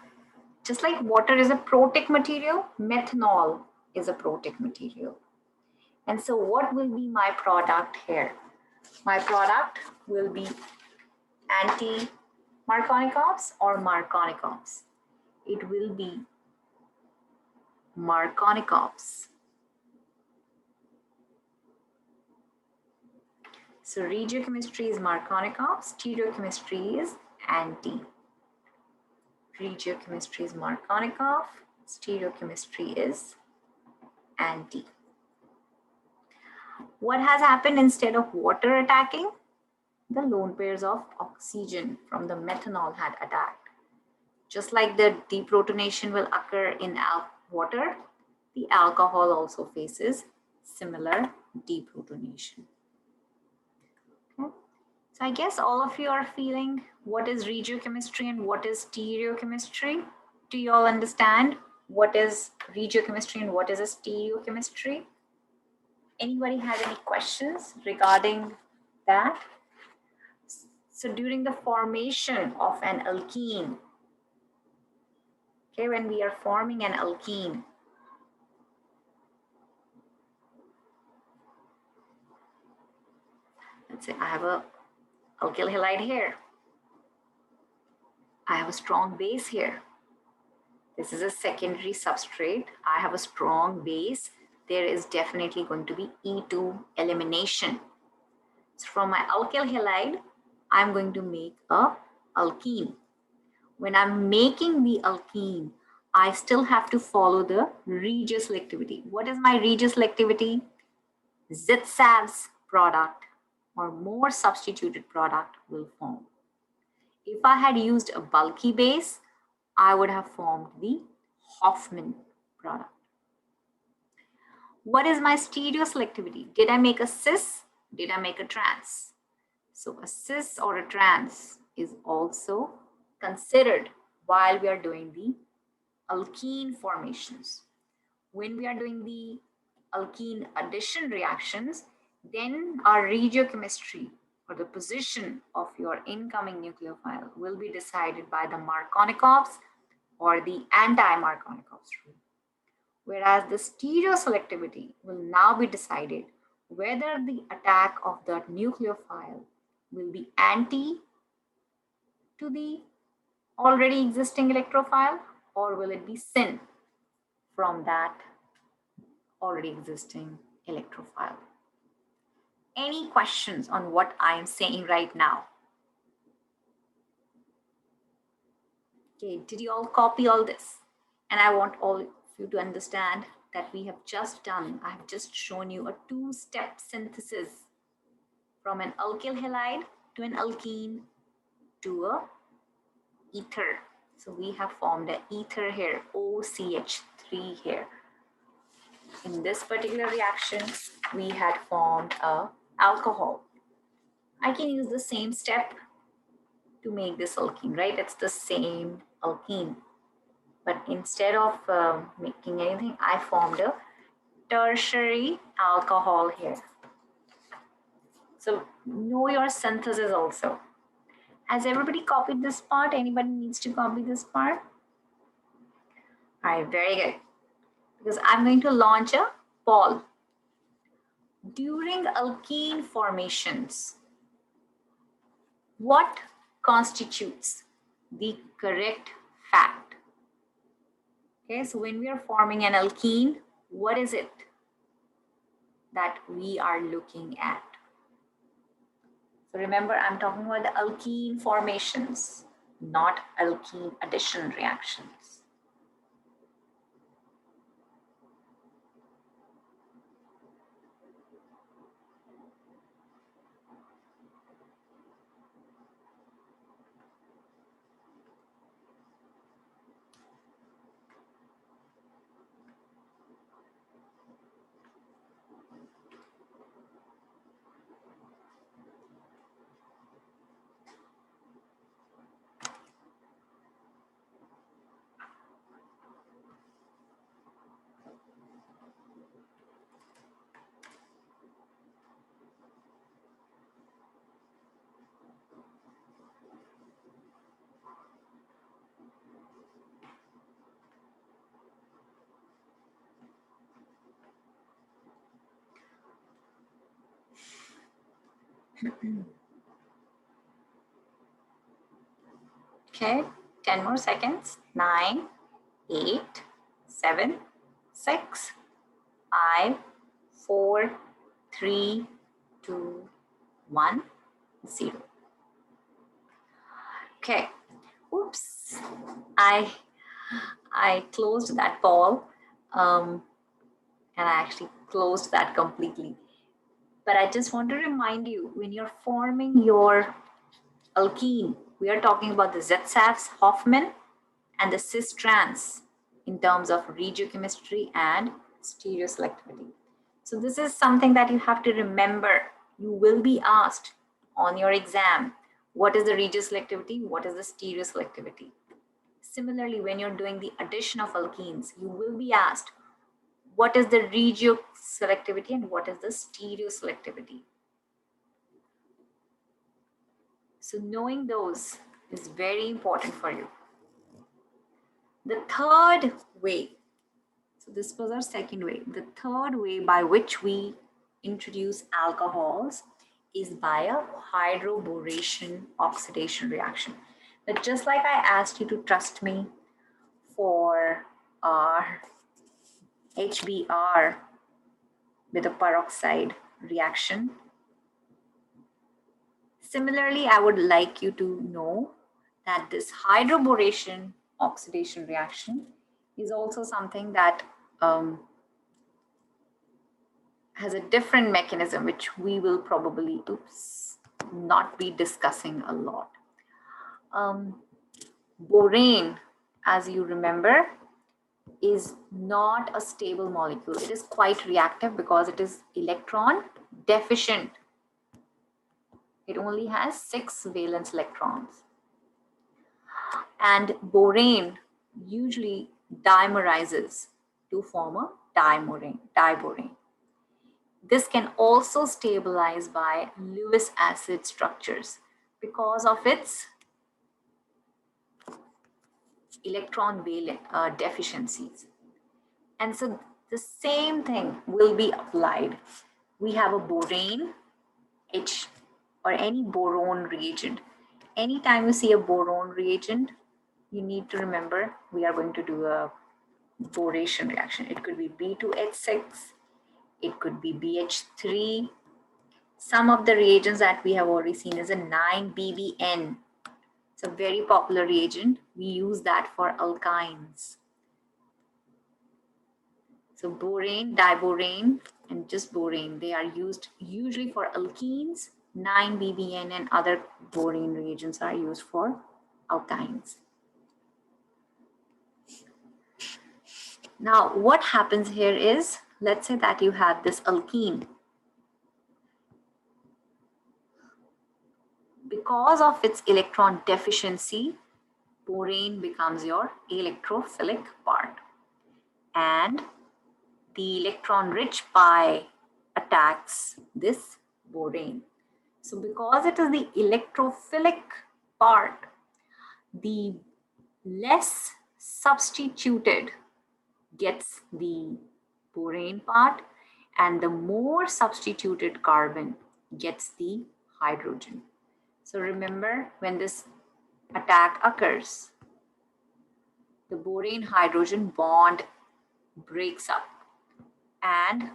just like water is a protic material, methanol is a protic material. And so what will be my product here? My product will be anti-Markovnikovs or Markovnikovs. It will be Markovnikovs. So regiochemistry is Markovnikov, stereochemistry is anti. Regiochemistry is Markovnikov, stereochemistry is anti. What has happened instead of water attacking? The lone pairs of oxygen from the methanol had attacked. Just like the deprotonation will occur in water, the alcohol also faces similar deprotonation. Okay. So I guess all of you are feeling what is regiochemistry and what is stereochemistry. Do you all understand what is regiochemistry and what is a stereochemistry? Anybody have any questions regarding that? So during the formation of an alkene, okay, when we are forming an alkene, let's say I have a alkyl halide here. I have a strong base here. This is a secondary substrate. I have a strong base. There is definitely going to be E2 elimination. So from my alkyl halide, I'm going to make a alkene. When I'm making the alkene, I still have to follow the regioselectivity. What is my regioselectivity? Zitsav's product or more substituted product will form. If I had used a bulky base, I would have formed the Hoffman product. What is my stereoselectivity? Did I make a cis? Did I make a trans? So a cis or a trans is also considered while we are doing the alkene formations. When we are doing the alkene addition reactions, then our regiochemistry or the position of your incoming nucleophile will be decided by the Markovnikovs or the anti-Markovnikovs rule. Whereas the stereoselectivity will now be decided whether the attack of the nucleophile will be anti to the already existing electrophile or will it be syn from that already existing electrophile. Any questions on what I am saying right now? Okay, did you all copy all this? And I want all of you to understand that we have just done, I have just shown you a two-step synthesis from an alkyl halide to an alkene to a ether. So we have formed an ether here, OCH3 here. In this particular reaction, we had formed a alcohol. I can use the same step to make this alkene, right? It's the same alkene. But instead of making anything, I formed a tertiary alcohol here. So know your synthesis also. Has everybody copied this part? Anybody needs to copy this part? All right, very good. Because I'm going to launch a poll. During alkene formations, what constitutes the correct fact? Okay, so when we are forming an alkene, what is it that we are looking at? So remember, I'm talking about the alkene formations, not alkene addition reactions. Okay, 10 more seconds. 9, 8, 7, 6, 5, 4, 3, 2, 1, 0. Okay. Oops. I closed that poll, and I actually closed that completely. But I just want to remind you, when you're forming your alkene, we are talking about the Z-Safs, Hoffman, and the cis-trans in terms of regiochemistry and stereoselectivity. So this is something that you have to remember. You will be asked on your exam, what is the regioselectivity, what is the stereoselectivity? Similarly, when you're doing the addition of alkenes, you will be asked, what is the regioselectivity and what is the stereoselectivity? So knowing those is very important for you. The third way, so this was our second way. The third way by which we introduce alcohols is by a hydroboration oxidation reaction. But just like I asked you to trust me for our HBr with a peroxide reaction, similarly, I would like you to know that this hydroboration oxidation reaction is also something that has a different mechanism, which we will probably not be discussing a lot. Borane, as you remember, is not a stable molecule. It is quite reactive because it is electron deficient. It only has 6 valence electrons. And borane usually dimerizes to form a diborane. This can also stabilize by Lewis acid structures because of its electron valence deficiencies. And so the same thing will be applied. We have a borane H or any boron reagent. Anytime you see a boron reagent, you need to remember we are going to do a boration reaction. It could be B2H6, it could be BH3. Some of the reagents that we have already seen is a 9BBN. It's a very popular reagent. We use that for alkynes. So borane, diborane, and just borane, they are used usually for alkenes. 9-BBN and other borane reagents are used for alkynes. Now, what happens here is, let's say that you have this alkene. Because of its electron deficiency, borane becomes your electrophilic part. And the electron-rich pi attacks this borane. So because it is the electrophilic part, the less substituted gets the borane part, and the more substituted carbon gets the hydrogen. So remember, when this attack occurs, the borane hydrogen bond breaks up and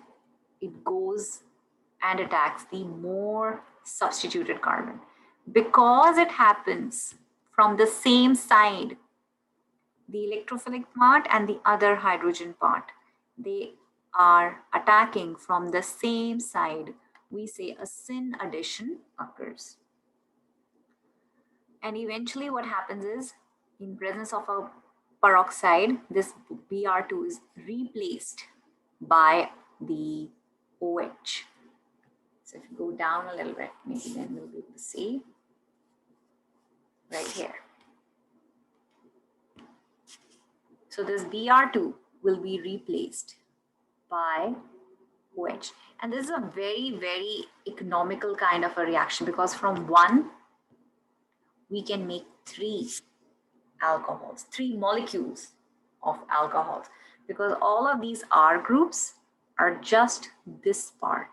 it goes and attacks the more substituted carbon. Because it happens from the same side, the electrophilic part and the other hydrogen part, they are attacking from the same side. We say a syn addition occurs. And eventually what happens is, in presence of a peroxide, this Br2 is replaced by the OH. So if you go down a little bit, maybe then we'll be able to see right here. So this Br2 will be replaced by OH. And this is a very, very economical kind of a reaction, because from one, we can make 3 alcohols, 3 molecules of alcohols, because all of these R groups are just this part.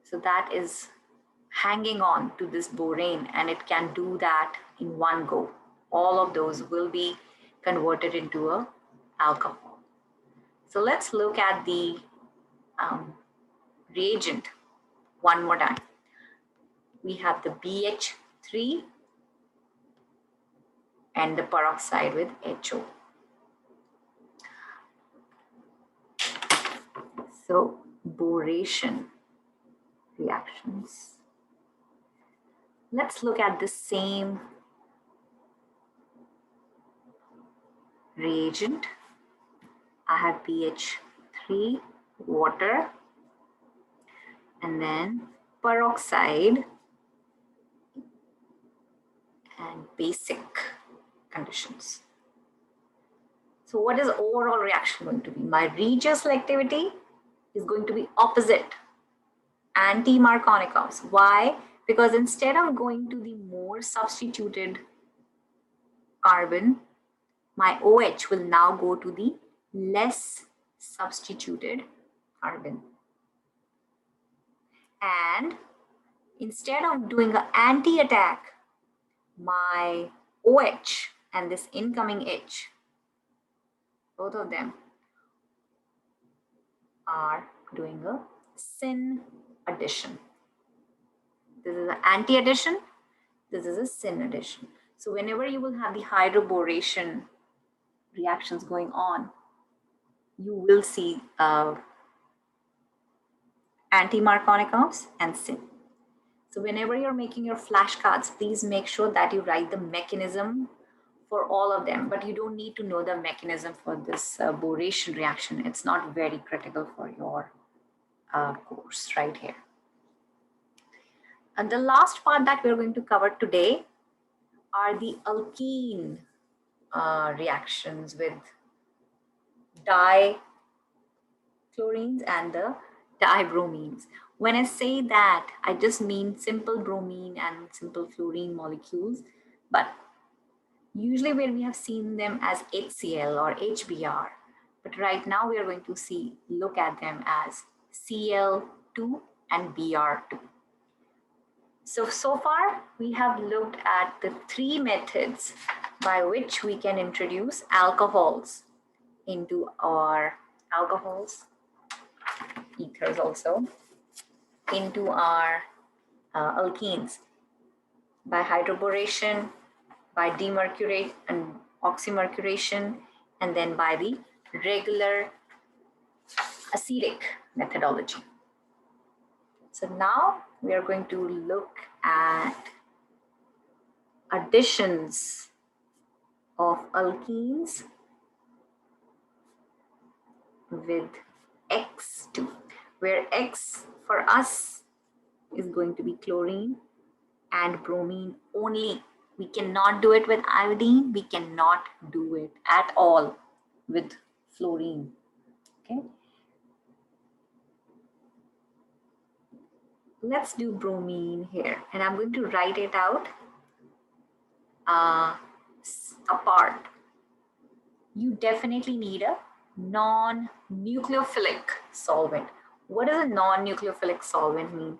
So that is hanging on to this borane, and it can do that in one go. All of those will be converted into a alcohol. So let's look at the reagent one more time. We have the BH3 and the peroxide with HO. So boration reactions. Let's look at the same reagent. I have BH3, water, and then peroxide and basic conditions. So what is the overall reaction going to be? My regioselectivity is going to be opposite, anti-Markovnikov's. Why? Because instead of going to the more substituted carbon, my OH will now go to the less substituted carbon. And instead of doing an anti-attack, my OH and this incoming H, both of them are doing a syn addition. This is an anti-addition, this is a syn addition. So whenever you will have the hydroboration reactions going on, you will see anti-Markovnikov's and syn. So whenever you're making your flashcards, please make sure that you write the mechanism for all of them, but you don't need to know the mechanism for this boration reaction. It's not very critical for your course right here. And the last part that we're going to cover today are the alkene reactions with dichlorines and the dibromines. When I say that, I just mean simple bromine and simple fluorine molecules, but usually where we have seen them as HCl or HBr, but right now we are going to look at them as Cl2 and Br2. So far we have looked at the 3 methods by which we can introduce alcohols into our alcohols, ethers also, into our alkenes, by hydroboration, by demercuration and oxymercuration, and then by the regular acidic methodology. So now we are going to look at additions of alkenes with X2, where X for us is going to be chlorine and bromine only. We cannot do it with iodine. We cannot do it at all with fluorine. Okay. Let's do bromine here, and I'm going to write it out apart. You definitely need a non-nucleophilic solvent. What does a non-nucleophilic solvent mean?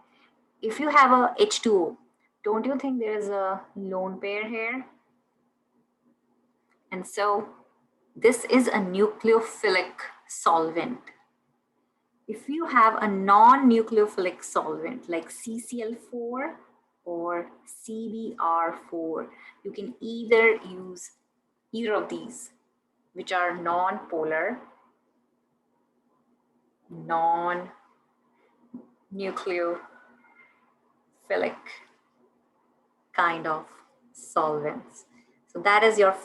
If you have a H2O, don't you think there is a lone pair here? And so this is a nucleophilic solvent. If you have a non-nucleophilic solvent like CCl4 or CBr4, you can either use either of these, which are non-polar, non-nucleophilic kind of solvents. So that is your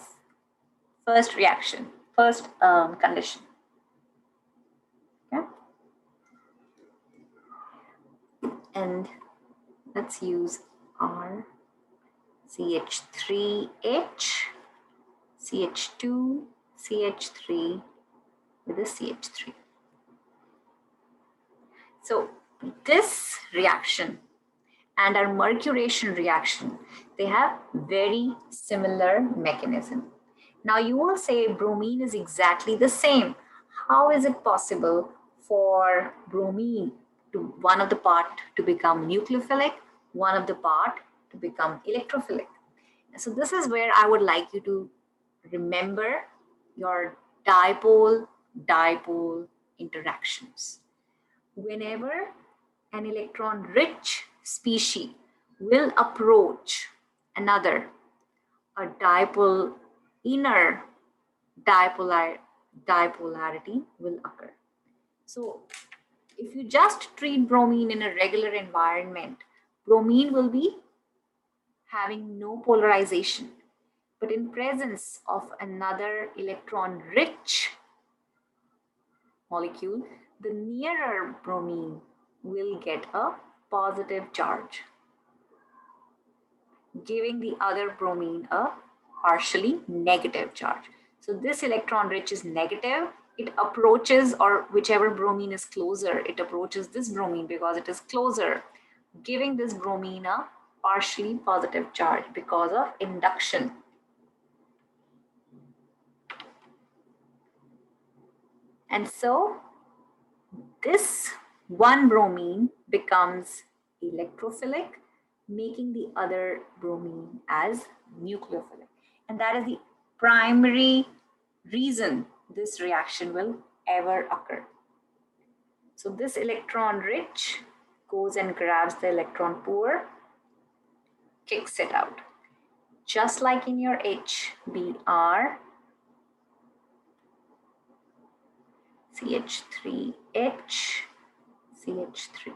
first reaction, first condition. Okay. And let's use our CH3H, CH2, CH3 with a CH3. So this reaction and our mercuration reaction, they have very similar mechanism. Now you will say bromine is exactly the same. How is it possible for bromine to one of the part to become nucleophilic, one of the part to become electrophilic? So this is where I would like you to remember your dipole-dipole interactions. Whenever an electron-rich species will approach another, a dipole, inner dipolarity will occur. So if you just treat bromine in a regular environment, bromine will be having no polarization. But in presence of another electron-rich molecule, the nearer bromine will get a positive charge, giving the other bromine a partially negative charge. So this electron-rich is negative. It approaches, or whichever bromine is closer, it approaches this bromine because it is closer, giving this bromine a partially positive charge because of induction. And so this one bromine becomes electrophilic, making the other bromine as nucleophilic. And that is the primary reason this reaction will ever occur. So this electron rich goes and grabs the electron poor, kicks it out. Just like in your HBr, CH3H, CH3.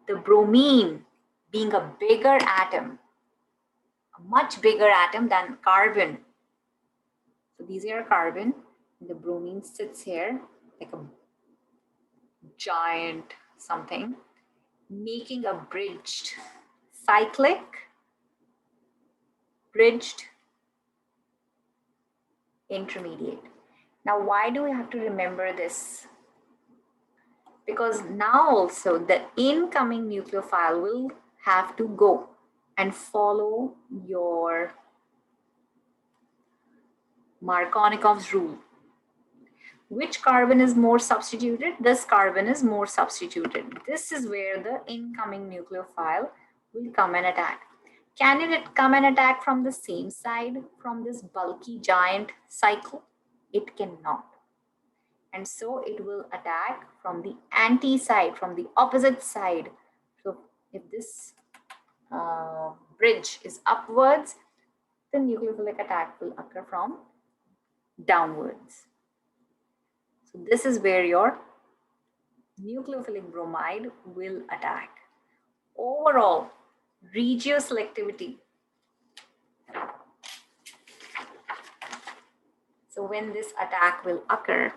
The bromine being a bigger atom, a much bigger atom than carbon. So these are carbon, and the bromine sits here like a giant something, making a bridged, cyclic, bridged intermediate. Now, why do we have to remember this? Because now also the incoming nucleophile will have to go and follow your Markovnikov's rule. Which carbon is more substituted? This carbon is more substituted. This is where the incoming nucleophile will come and attack. Can it come and attack from the same side, from this bulky giant cycle? It cannot. And so it will attack from the anti side, from the opposite side. So if this bridge is upwards, the nucleophilic attack will occur from downwards. So this is where your nucleophilic bromide will attack. Overall, regioselectivity. So when this attack will occur,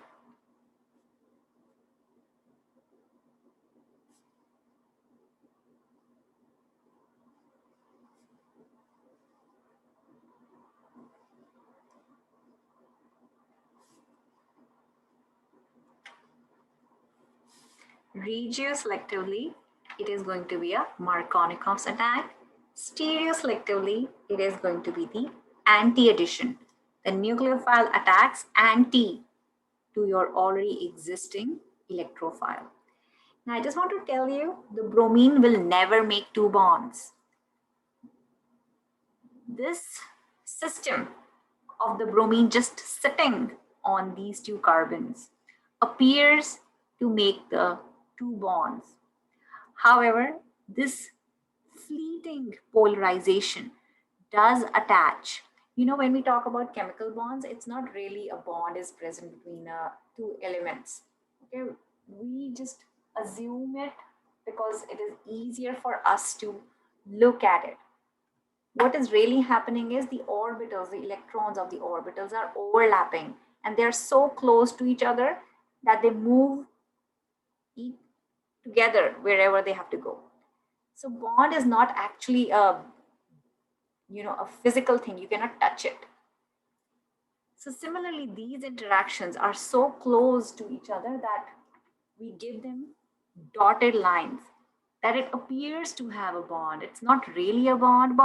regioselectively, it is going to be a Markovnikov's attack. Stereoselectively, it is going to be the anti-addition. The nucleophile attacks anti to your already existing electrophile. Now, I just want to tell you, the bromine will never make two bonds. This system of the bromine just sitting on these two carbons appears to make the two bonds. However, this fleeting polarization does attach. You know, when we talk about chemical bonds, it's not really a bond is present between two elements. Okay, we just assume it because it is easier for us to look at it. What is really happening is the orbitals, the electrons of the orbitals are overlapping and they're so close to each other that they move together wherever they have to go. So bond is not actually a physical thing. You cannot touch it. So similarly, these interactions are so close to each other that we give them dotted lines that it appears to have a bond. It's not really a bond,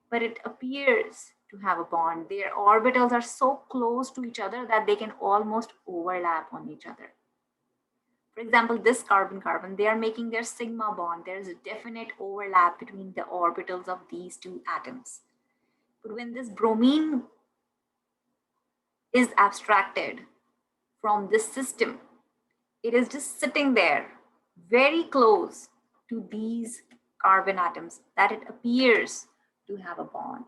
but it appears to have a bond. Their orbitals are so close to each other that they can almost overlap on each other. For example, this carbon-carbon, they are making their sigma bond. There is a definite overlap between the orbitals of these two atoms. But when this bromine is abstracted from this system, it is just sitting there very close to these carbon atoms that it appears to have a bond.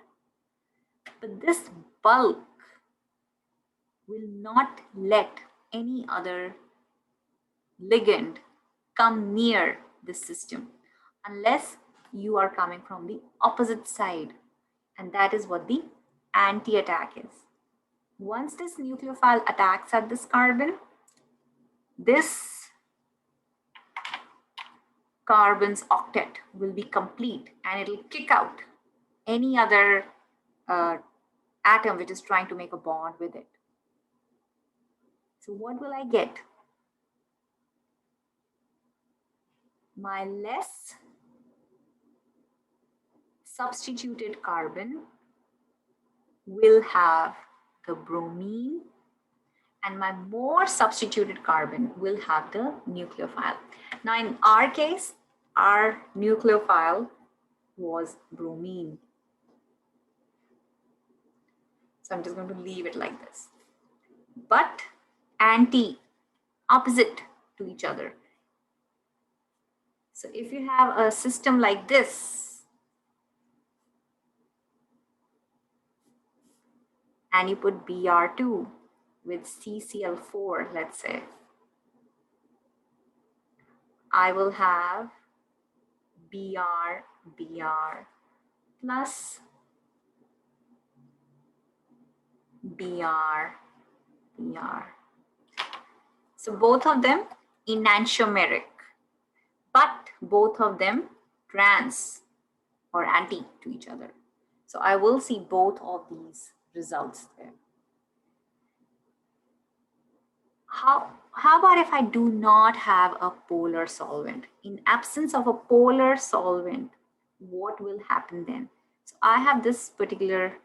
But this bulk will not let any other ligand come near this system unless you are coming from the opposite side. And that is what the anti-attack is. Once this nucleophile attacks at this carbon, this carbon's octet will be complete and it will kick out any other atom which is trying to make a bond with it. So what will I get? My less substituted carbon will have the bromine, and my more substituted carbon will have the nucleophile. Now in our case, our nucleophile was bromine. So I'm just going to leave it like this. But opposite to each other. So if you have a system like this, and you put Br2 with CCl4, let's say, I will have Br plus Br. So both of them enantiomeric, but both of them trans or anti to each other. So I will see both of these results there. How about if I do not have a polar solvent? In absence of a polar solvent, what will happen then? So I have this particular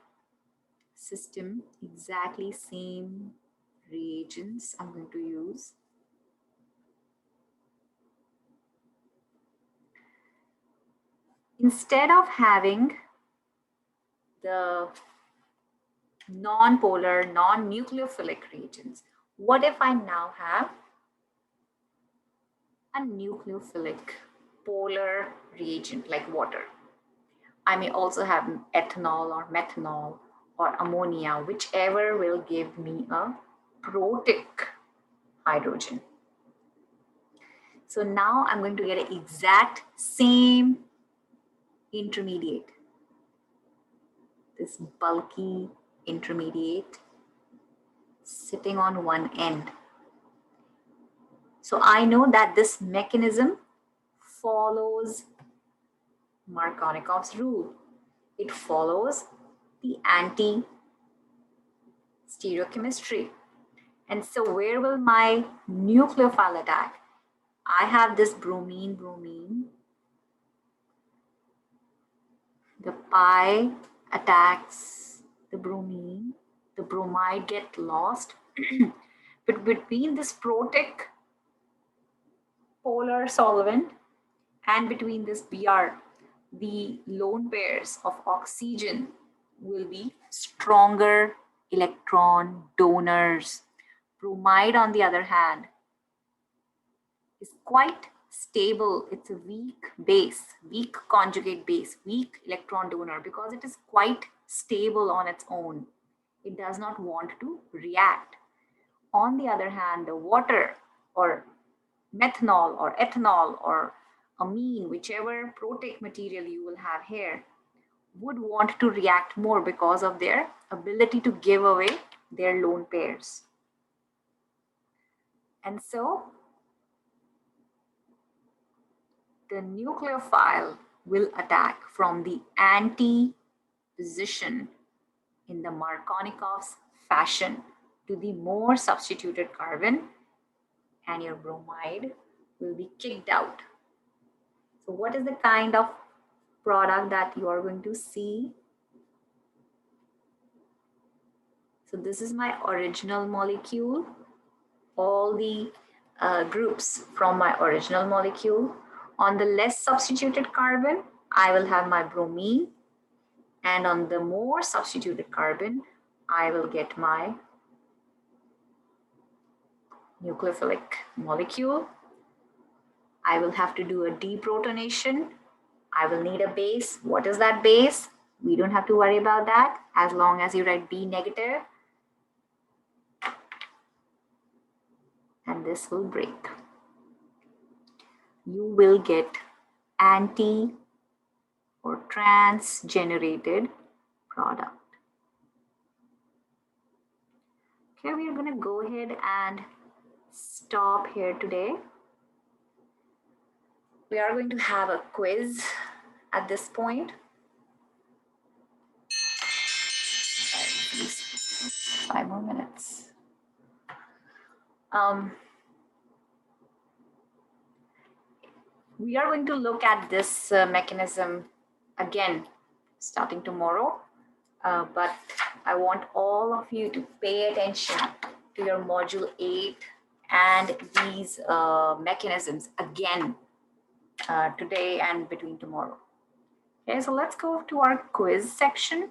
system, exactly same reagents I'm going to use. Instead of having the non-polar, non-nucleophilic reagents, what if I now have a nucleophilic polar reagent like water? I may also have ethanol or methanol or ammonia, whichever will give me a protic hydrogen. So now I'm going to get an exact same intermediate. This bulky intermediate sitting on one end. So I know that this mechanism follows Markovnikov's rule. It follows the anti-stereochemistry. And so where will my nucleophile attack? I have this bromine. The pi attacks the bromine. The bromide get lost. But between this protic polar solvent and between this Br, the lone pairs of oxygen will be stronger electron donors. Bromide, on the other hand, is quite stable. It's a weak base, weak conjugate base, weak electron donor because it is quite stable on its own. It does not want to react. On the other hand, the water or methanol or ethanol or amine, whichever protic material you will have here, would want to react more because of their ability to give away their lone pairs. And so the nucleophile will attack from the anti position in the Markovnikov's fashion to the more substituted carbon, and your bromide will be kicked out. So what is the kind of product that you are going to see? So this is my original molecule, all the groups from my original molecule. On the less substituted carbon, I will have my bromine, and on the more substituted carbon, I will get my nucleophilic molecule. I will have to do a deprotonation. I will need a base. What is that base? We don't have to worry about that as long as you write B negative. And this will break. You will get anti or trans generated product. Okay, we are going to go ahead and stop here today. We are going to have a quiz at this point. 5 more minutes. We are going to look at this mechanism again starting tomorrow, but I want all of you to pay attention to your module 8 and these mechanisms again today and between tomorrow. Okay, so let's go to our quiz section.